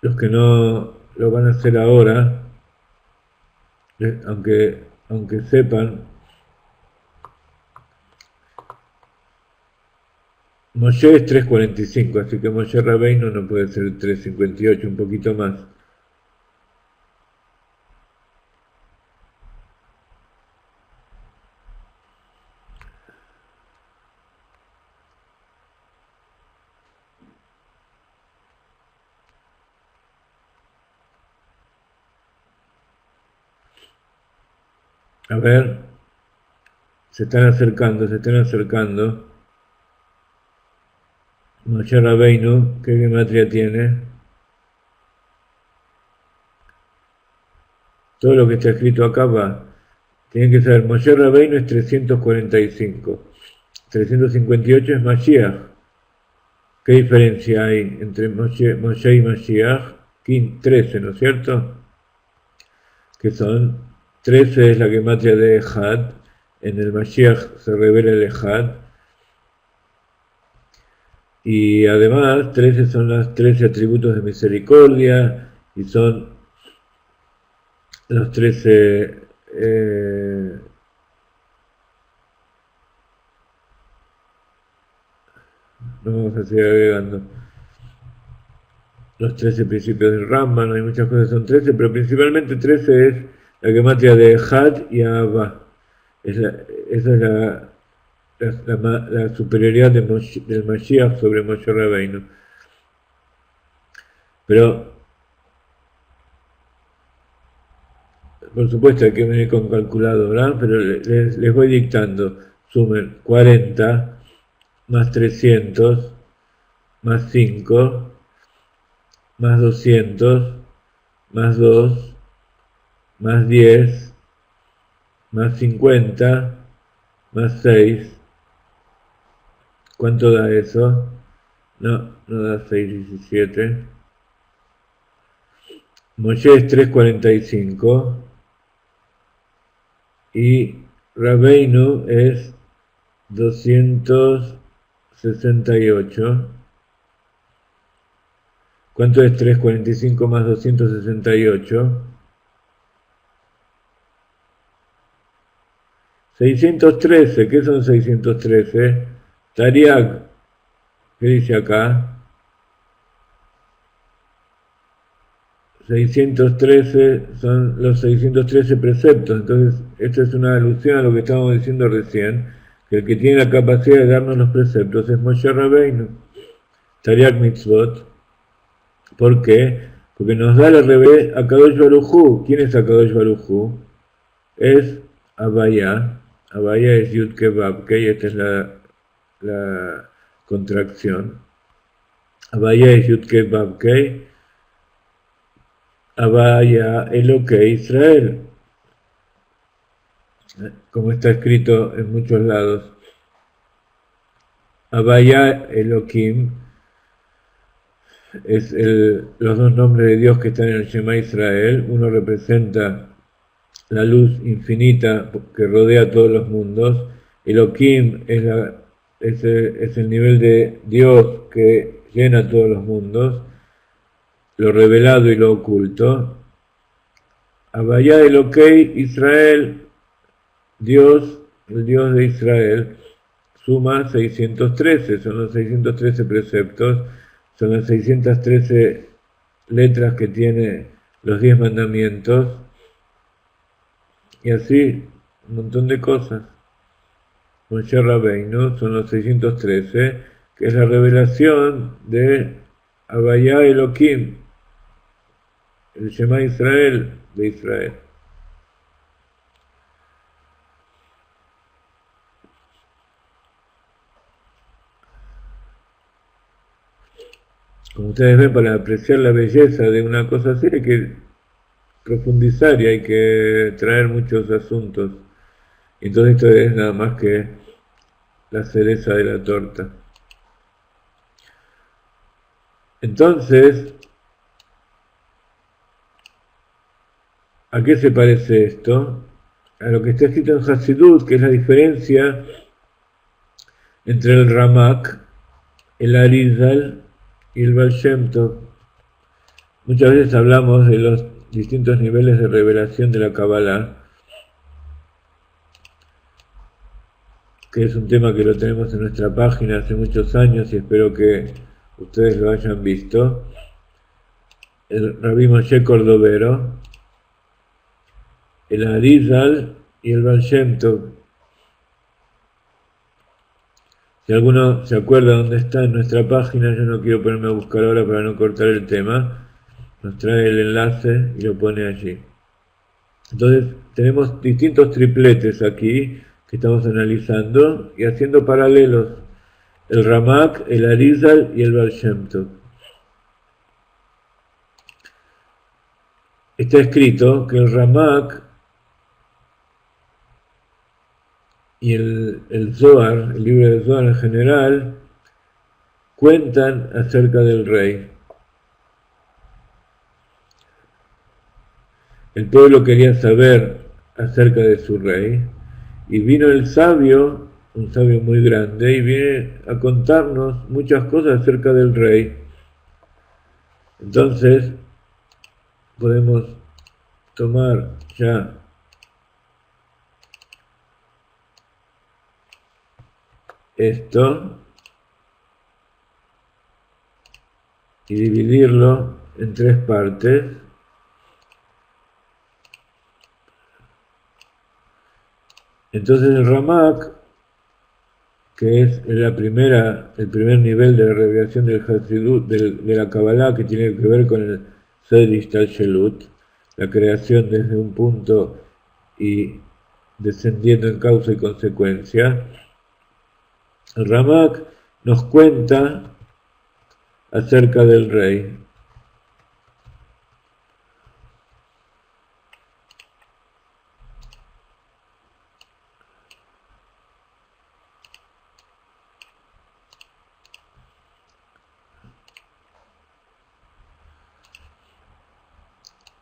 Los que no lo van a hacer ahora, aunque sepan, Moshe es 345, así que Moshe Rabbeinu no puede ser 358, un poquito más. A ver, se están acercando. Moshe Rabbeinu, ¿qué gematria tiene? Todo lo que está escrito acá va. Tienen que saber, Moshe Rabbeinu es 345. 358 es Mashiach. ¿Qué diferencia hay entre Moshe y Mashiach? 13, ¿no es cierto? Que son 13 es la gematria de Ejad. En el Mashiach se revela el Ejad. Y además, 13 son los 13 atributos de misericordia y son los 13 no vamos a seguir agregando los 13 principios del Rambam, hay muchas cosas, son 13, pero principalmente 13 es la gematria de Had y Abba. Esa es la superioridad del Mashiach sobre Moshe Rabbeinu. Pero, por supuesto, hay que venir con calculadora, pero les voy dictando. Sumen 40 más 300 más 5 más 200 más 2 más 10 más 50 más 6. ¿Cuánto da eso? No da 6,17. Moshe es 3,45 y Rabbeinu es 268. ¿Cuánto es 3,45 más 268? 613. ¿Qué son 613? Tariag, ¿qué dice acá? 613 son los 613 preceptos. Entonces, esto es una alusión a lo que estábamos diciendo recién, que el que tiene la capacidad de darnos los preceptos es Moshe Rabbeinu. Tariag Mitzvot. ¿Por qué? Porque nos da al revés a Kadosh Baruj Hu. ¿Quién es Kadosh Baruj Hu? Es Abaya. Abaya es Yud Kebab, y esta es la contracción. Abaya es Yud Kebab, Abaya Eloque Israel, como está escrito en muchos lados. Abaya Elohim es los dos nombres de Dios que están en el Shema Israel. Uno representa la luz infinita que rodea todos los mundos. Elohim es el nivel de Dios que llena todos los mundos, lo revelado y lo oculto. Abaya Eloquei Israel, Dios, el Dios de Israel, suma 613, son los 613 preceptos, son las 613 letras que tiene los 10 mandamientos, y así un montón de cosas. Moshe Rabbeinu son los 613, que es la revelación de Abaya Elohim, el Shema Israel de Israel. Como ustedes ven, para apreciar la belleza de una cosa así hay que profundizar y hay que traer muchos asuntos. Entonces esto es nada más que la cereza de la torta. Entonces, ¿a qué se parece esto? A lo que está escrito en Hasidut, que es la diferencia entre el Ramak, el Arizal y el Baal Shem Tov. Muchas veces hablamos de los distintos niveles de revelación de la Kabbalah, que es un tema que lo tenemos en nuestra página hace muchos años y espero que ustedes lo hayan visto. El Rabbi Moshe Cordovero, el Arizal y el Baal Shem Tov. Si alguno se acuerda dónde está en nuestra página, yo no quiero ponerme a buscar ahora para no cortar el tema, nos trae el enlace y lo pone allí. Entonces tenemos distintos tripletes aquí que estamos analizando y haciendo paralelos, el Ramak, el Arizal y el Baal Shem Tov. Está escrito que el Ramak y el Zohar, el libro de Zohar en general, cuentan acerca del rey. El pueblo quería saber acerca de su rey, y vino el sabio, un sabio muy grande, y viene a contarnos muchas cosas acerca del rey. Entonces, podemos tomar ya esto y dividirlo en tres partes. Entonces el Ramak, que es el primer nivel de la revelación del Hasidut, de la Kabbalah, que tiene que ver con el Seder Ishtalshelut, la creación desde un punto y descendiendo en causa y consecuencia. El Ramak nos cuenta acerca del rey.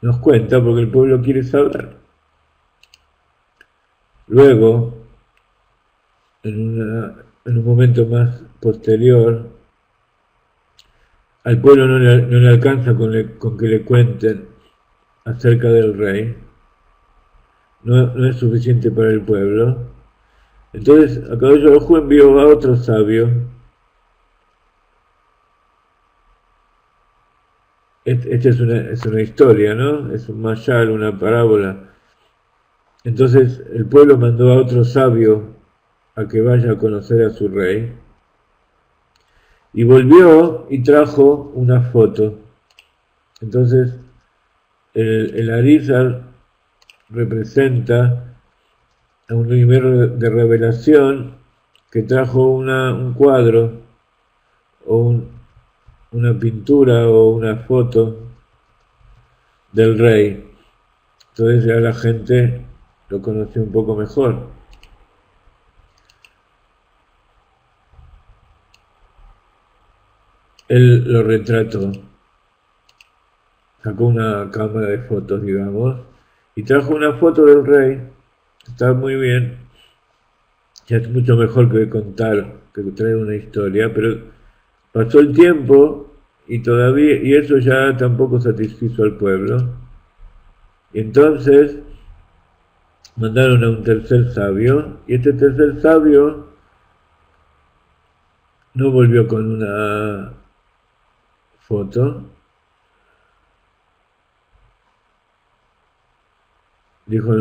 Nos cuenta porque el pueblo quiere saber. Luego, en un momento más posterior, al pueblo no le alcanza con que le cuenten acerca del rey. No es suficiente para el pueblo. Entonces, Akadosh Baruj Hu envió a otro sabio. Esta es una historia, ¿no? Es un mashal, una parábola. Entonces, el pueblo mandó a otro sabio a que vaya a conocer a su rey. Y volvió y trajo una foto. Entonces, el Arizal representa a un nivel de revelación que trajo un cuadro o una pintura o una foto del rey. Entonces ya la gente lo conoció un poco mejor. Él lo retrató, sacó una cámara de fotos, digamos, y trajo una foto del rey. Está muy bien, ya es mucho mejor que contar, que traer una historia, pero pasó el tiempo y eso ya tampoco satisfizo al pueblo. Y entonces mandaron a un tercer sabio, y este tercer sabio no volvió con una foto. Dijo,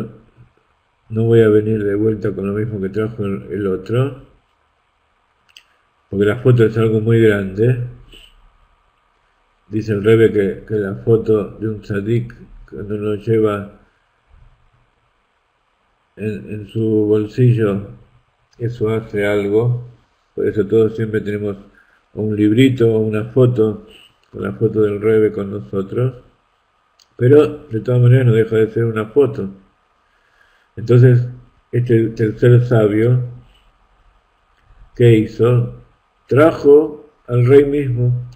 no voy a venir de vuelta con lo mismo que trajo el otro, porque la foto es algo muy grande. Dice el Rebbe que la foto de un tzadik, cuando lo lleva en su bolsillo, eso hace algo. Por eso todos siempre tenemos un librito o una foto, con la foto del Rebbe con nosotros. Pero de todas maneras no deja de ser una foto. Entonces, este tercer sabio, ¿qué hizo? Trajo al rey mismo.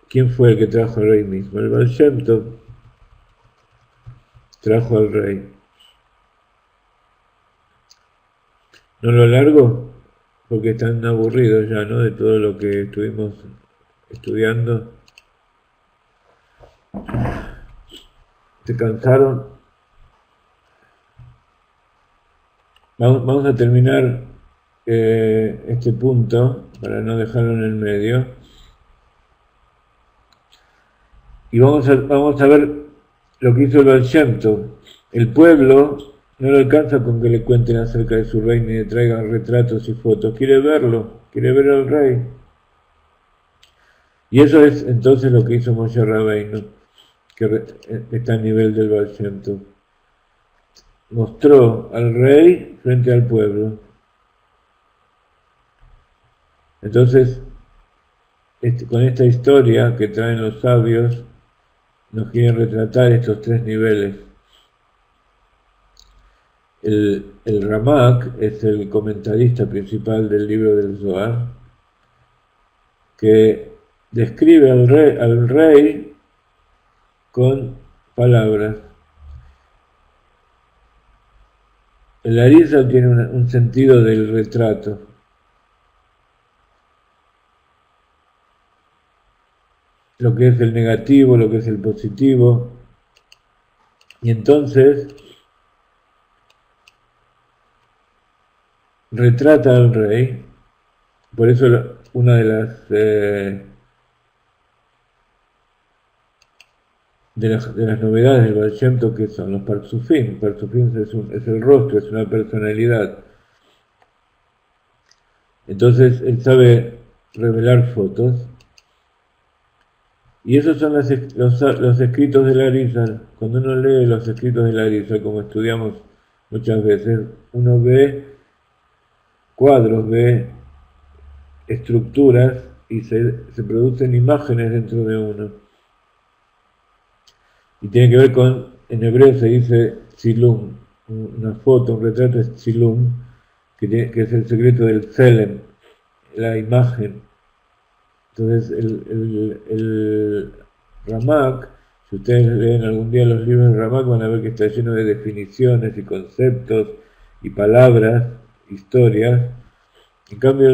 ¿quién fue el que trajo al rey mismo? El Baal Shem Tov trajo al rey. No lo largo porque están aburridos ya, ¿no? De todo lo que estuvimos estudiando. ¿Te cansaron? Vamos a terminar este punto para no dejarlo en el medio. Y vamos a ver lo que hizo el Baal Shem Tov. El pueblo no le alcanza con que le cuenten acerca de su rey ni le traigan retratos y fotos. Quiere verlo, quiere ver al rey. Y eso es entonces lo que hizo Moshe Rabbeinu, que está a nivel del Baal Shem Tov. Mostró al rey frente al pueblo. Entonces, con esta historia que traen los sabios, nos quieren retratar estos tres niveles. El Ramak es el comentarista principal del libro del Zohar, que describe al rey con palabras. El Arizal tiene un sentido del retrato. Lo que es el negativo, lo que es el positivo. Y entonces retrata al rey. Por eso una de las novedades del Baal Shem Tov, que son los Parsufim. Parsufim es el rostro, es una personalidad. Entonces él sabe revelar fotos. Y esos son los escritos del Arizal. Cuando uno lee los escritos del Arizal, como estudiamos muchas veces, uno ve cuadros, ve estructuras y se producen imágenes dentro de uno. Y tiene que ver con, en hebreo se dice tzilum, una foto, un retrato es tzilum, que es el secreto del tselem, la imagen. Entonces el Ramak, si ustedes leen algún día los libros de Ramak, van a ver que está lleno de definiciones y conceptos y palabras, historias. En cambio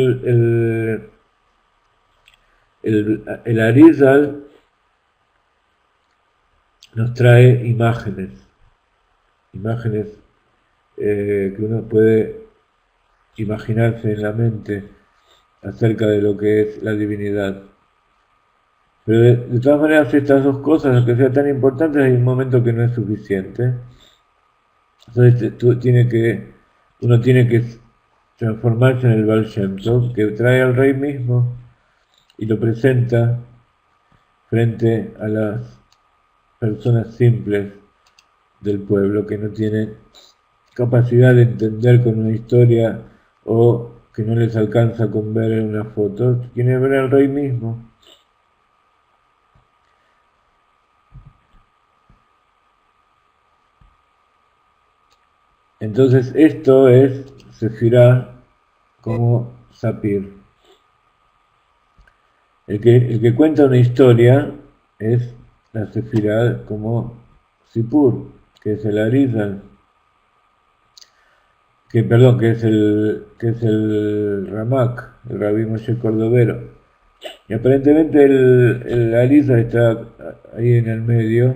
el Arizal nos trae imágenes que uno puede imaginarse en la mente acerca de lo que es la divinidad. Pero de todas maneras, estas dos cosas, aunque sean tan importantes, hay un momento que no es suficiente. Entonces uno tiene que transformarse en el Baal Shem Tov, que trae al rey mismo y lo presenta frente a las personas simples del pueblo que no tienen capacidad de entender con una historia o que no les alcanza con ver en una foto, quieren ver al rey mismo. Entonces esto es Sefirá como Sapir. El que cuenta una historia es la Sefirá como Sipur, que es el Arizal, que es el Ramak, el Rabí Moshe Cordovero. Y aparentemente el Arizal está ahí en el medio,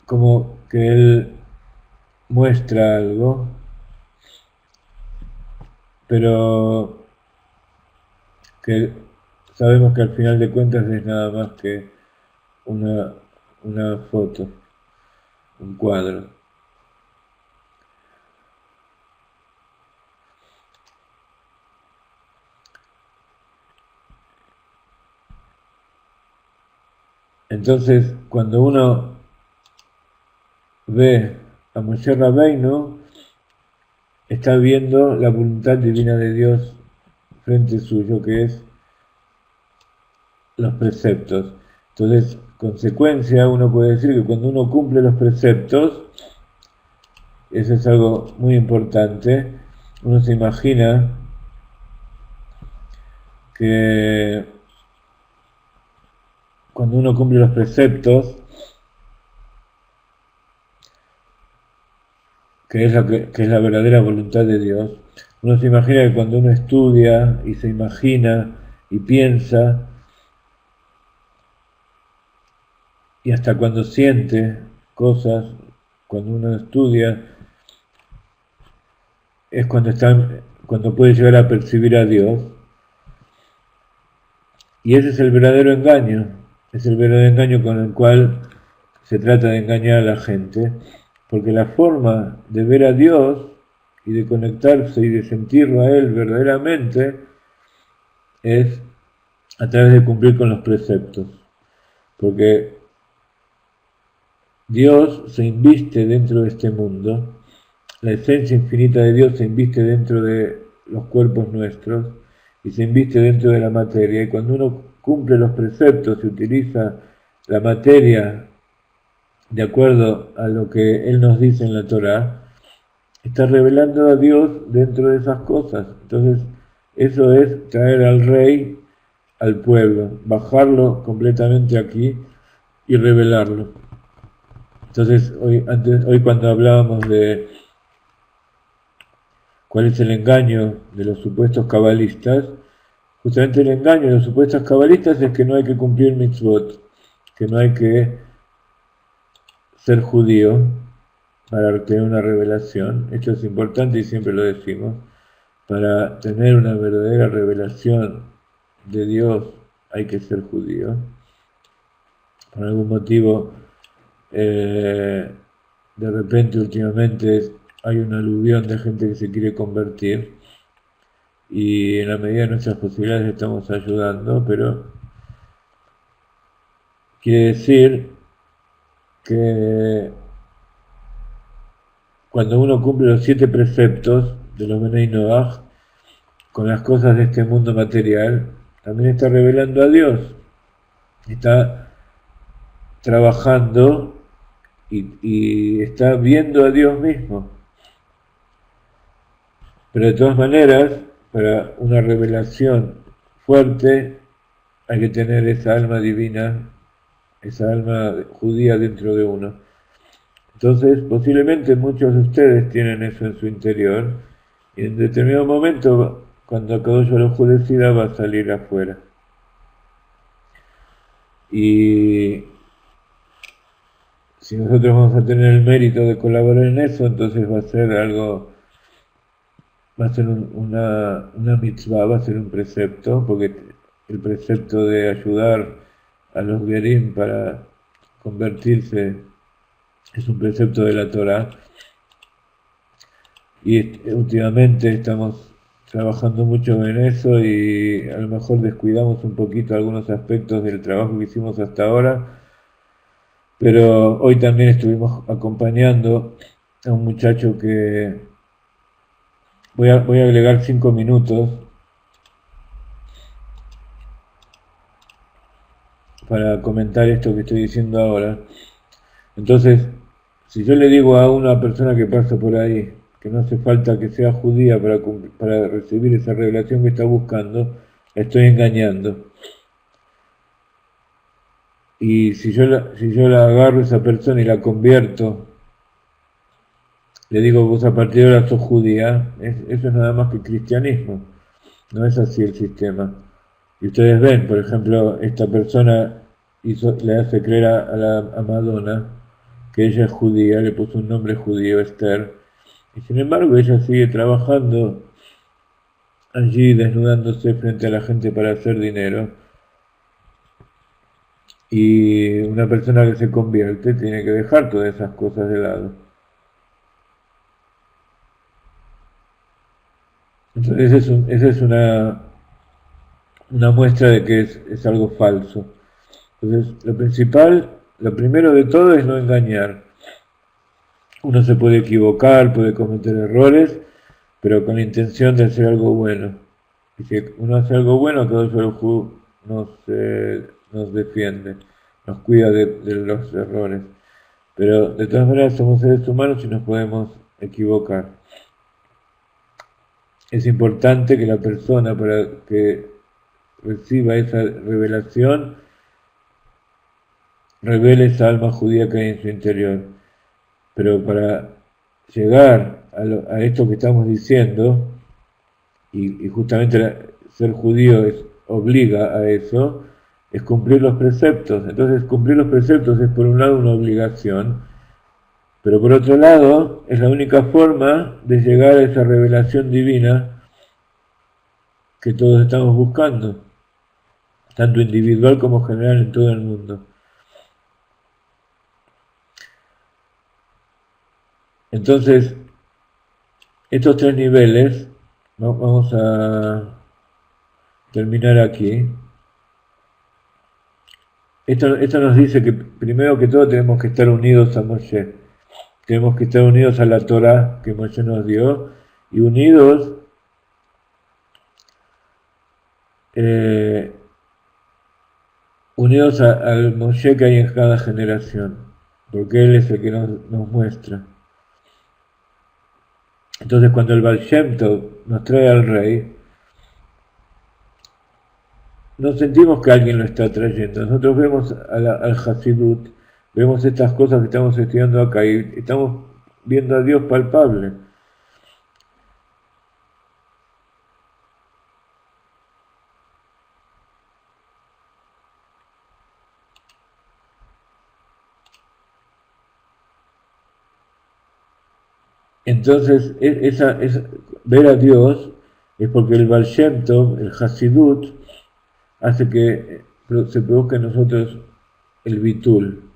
como que él muestra algo, pero que sabemos que al final de cuentas es nada más que una foto, un cuadro. Entonces, cuando uno ve a Moshe Rabbeinu, está viendo la voluntad divina de Dios frente suyo, que es los preceptos. Entonces, consecuencia, uno puede decir que cuando uno cumple los preceptos, eso es algo muy importante, uno se imagina que cuando uno cumple los preceptos, que es la verdadera voluntad de Dios, uno se imagina que cuando uno estudia y se imagina y piensa, y hasta cuando siente cosas, cuando uno estudia, es cuando puede llegar a percibir a Dios. Y ese es el verdadero engaño, es el verdadero engaño con el cual se trata de engañar a la gente, porque la forma de ver a Dios y de conectarse y de sentirlo a Él verdaderamente es a través de cumplir con los preceptos, porque Dios se inviste dentro de este mundo, la esencia infinita de Dios se inviste dentro de los cuerpos nuestros y se inviste dentro de la materia, y cuando uno cumple los preceptos y utiliza la materia de acuerdo a lo que Él nos dice en la Torá, está revelando a Dios dentro de esas cosas. Entonces, eso es traer al rey al pueblo, bajarlo completamente aquí y revelarlo. Entonces, hoy cuando hablábamos de cuál es el engaño de los supuestos cabalistas, justamente el engaño de los supuestos cabalistas es que no hay que cumplir mitzvot, que no hay que ser judío para tener una revelación. Esto es importante y siempre lo decimos. Para tener una verdadera revelación de Dios hay que ser judío. Por algún motivo, de repente últimamente hay un aluvión de gente que se quiere convertir y en la medida de nuestras posibilidades estamos ayudando, pero quiere decir que cuando uno cumple los 7 preceptos de los Benei Noach con las cosas de este mundo material, también está revelando a Dios, está trabajando y está viendo a Dios mismo. Pero de todas maneras, para una revelación fuerte, hay que tener esa alma divina, esa alma judía dentro de uno. Entonces, posiblemente muchos de ustedes tienen eso en su interior, y en determinado momento, cuando Akadosh Baruj Hu decida, va a salir afuera. Y si nosotros vamos a tener el mérito de colaborar en eso, entonces va a ser algo, va a ser una mitzvah, va a ser un precepto, porque el precepto de ayudar a los gerim para convertirse es un precepto de la Torah. Y últimamente estamos trabajando mucho en eso y a lo mejor descuidamos un poquito algunos aspectos del trabajo que hicimos hasta ahora, pero hoy también estuvimos acompañando a un muchacho que voy a agregar 5 minutos para comentar esto que estoy diciendo ahora. Entonces, si yo le digo a una persona que pasa por ahí que no hace falta que sea judía para recibir esa revelación que está buscando, la estoy engañando. Y si yo la agarro a esa persona y la convierto, le digo, vos a partir de ahora sos judía, eso es nada más que cristianismo, no es así el sistema. Y ustedes ven, por ejemplo, esta persona le hace creer a Madonna que ella es judía, le puso un nombre judío, Esther, y sin embargo ella sigue trabajando allí, desnudándose frente a la gente para hacer dinero. Y una persona que se convierte tiene que dejar todas esas cosas de lado. Entonces esa es una muestra de que es algo falso. Entonces lo primero de todo es no engañar. Uno se puede equivocar, puede cometer errores, pero con la intención de hacer algo bueno. Y si uno hace algo bueno, todo eso nos defiende, nos cuida de los errores. Pero de todas maneras somos seres humanos y nos podemos equivocar. Es importante que la persona, para que reciba esa revelación, revele esa alma judía que hay en su interior. Pero para llegar a esto que estamos diciendo, y justamente ser judío obliga a eso, es cumplir los preceptos. Entonces cumplir los preceptos es por un lado una obligación, pero por otro lado es la única forma de llegar a esa revelación divina que todos estamos buscando, tanto individual como general en todo el mundo. Entonces, estos tres niveles, vamos a terminar aquí. Esto nos dice que primero que todo tenemos que estar unidos a Moshe. Tenemos que estar unidos a la Torah que Moshe nos dio y unidos al Moshe que hay en cada generación, porque él es el que nos muestra. Entonces cuando el Baal Shem Tov nos trae al rey, no sentimos que alguien lo está trayendo. Nosotros vemos al Hasidut, vemos estas cosas que estamos estudiando acá y estamos viendo a Dios palpable. Entonces, ver a Dios es porque el Baal Shem Tov, el Hasidut, hace que se produzca en nosotros el bitul.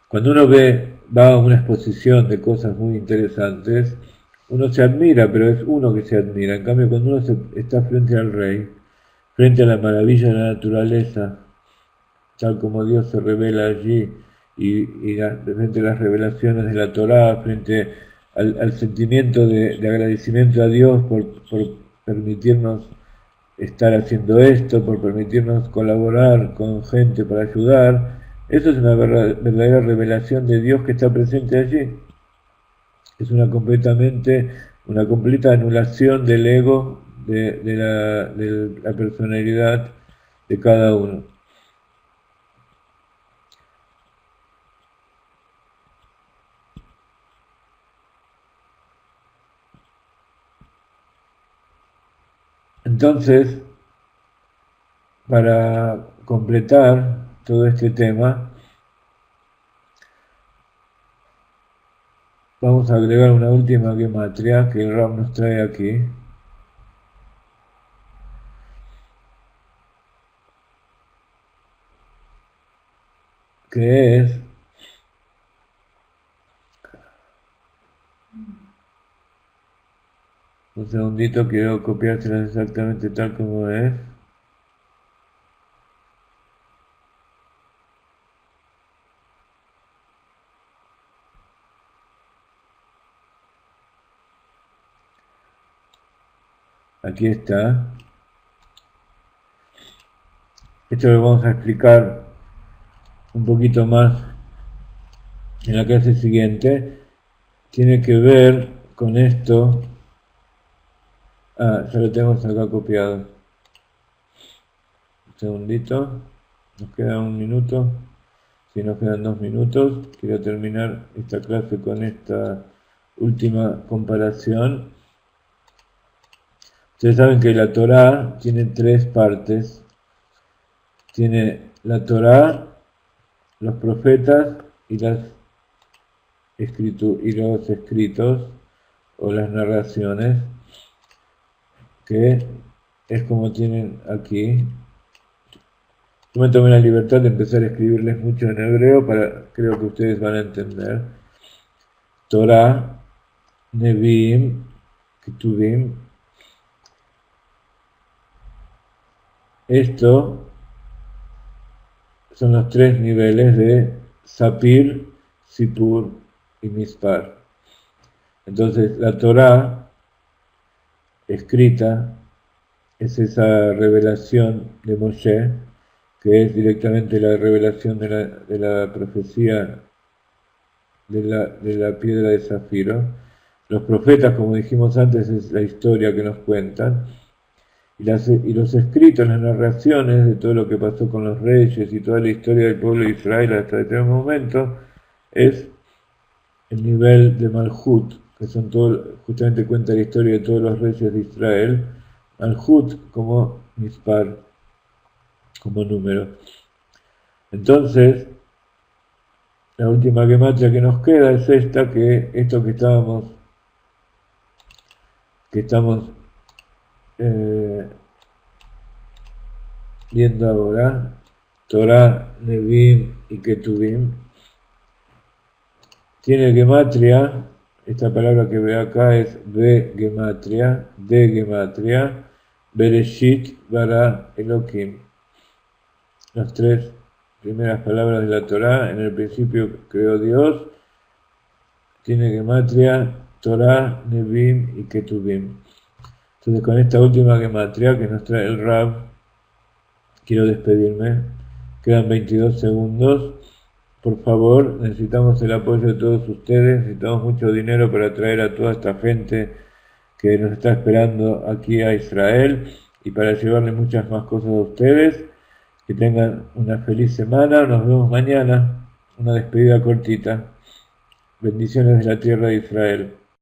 Cuando uno va a una exposición de cosas muy interesantes, uno se admira, pero es uno que se admira. En cambio, cuando uno está frente al rey, frente a la maravilla de la naturaleza, tal como Dios se revela allí, y frente a las revelaciones de la Torá, frente al sentimiento de agradecimiento a Dios por permitirnos estar haciendo esto, por permitirnos colaborar con gente para ayudar, eso es una verdadera revelación de Dios que está presente allí. Es una completa anulación del ego, de la personalidad de cada uno. Entonces, para completar todo este tema, vamos a agregar una última gematria que el Ram nos trae aquí. Que es un segundito, quiero copiárselas exactamente tal como es. Aquí está. Esto lo vamos a explicar un poquito más en la clase siguiente. Tiene que ver con esto. Ya lo tenemos acá copiado. Un segundito. Nos queda un minuto. Si nos quedan 2 minutos. Quiero terminar esta clase con esta última comparación. Ustedes saben que la Torá tiene 3 partes. Tiene la Torá, los profetas y los escritos o las narraciones, que es como tienen aquí. Yo me tomé la libertad de empezar a escribirles mucho en hebreo, creo que ustedes van a entender. Torah, Nevi'im, Ketuvim. Esto son los 3 niveles de Sapir, Sipur y Mispar. Entonces la Torah escrita es esa revelación de Moshe, que es directamente la revelación de la profecía de la piedra de zafiro. Los profetas, como dijimos antes, es la historia que nos cuentan. Y los escritos, las narraciones de todo lo que pasó con los reyes y toda la historia del pueblo de Israel hasta este momento, es el nivel de Malhut, que son todo, justamente cuenta la historia de todos los reyes de Israel. Malhut como mispar, como número. Entonces, la última gematria que nos queda es esta, que esto que estamos viendo ahora, Torah, Nevim y Ketuvim, tiene gematria. Esta palabra que ve acá es gematria, de gematria, Bereshit, Bara, Elohim. Las tres primeras palabras de la Torah: en el principio creó Dios, tiene gematria, Torah, Nevim y Ketuvim. Entonces, con esta última gematria que nos trae el Rab, quiero despedirme. Quedan 22 segundos. Por favor, necesitamos el apoyo de todos ustedes, necesitamos mucho dinero para traer a toda esta gente que nos está esperando aquí a Israel y para llevarle muchas más cosas a ustedes. Que tengan una feliz semana, nos vemos mañana, una despedida cortita. Bendiciones de la tierra de Israel.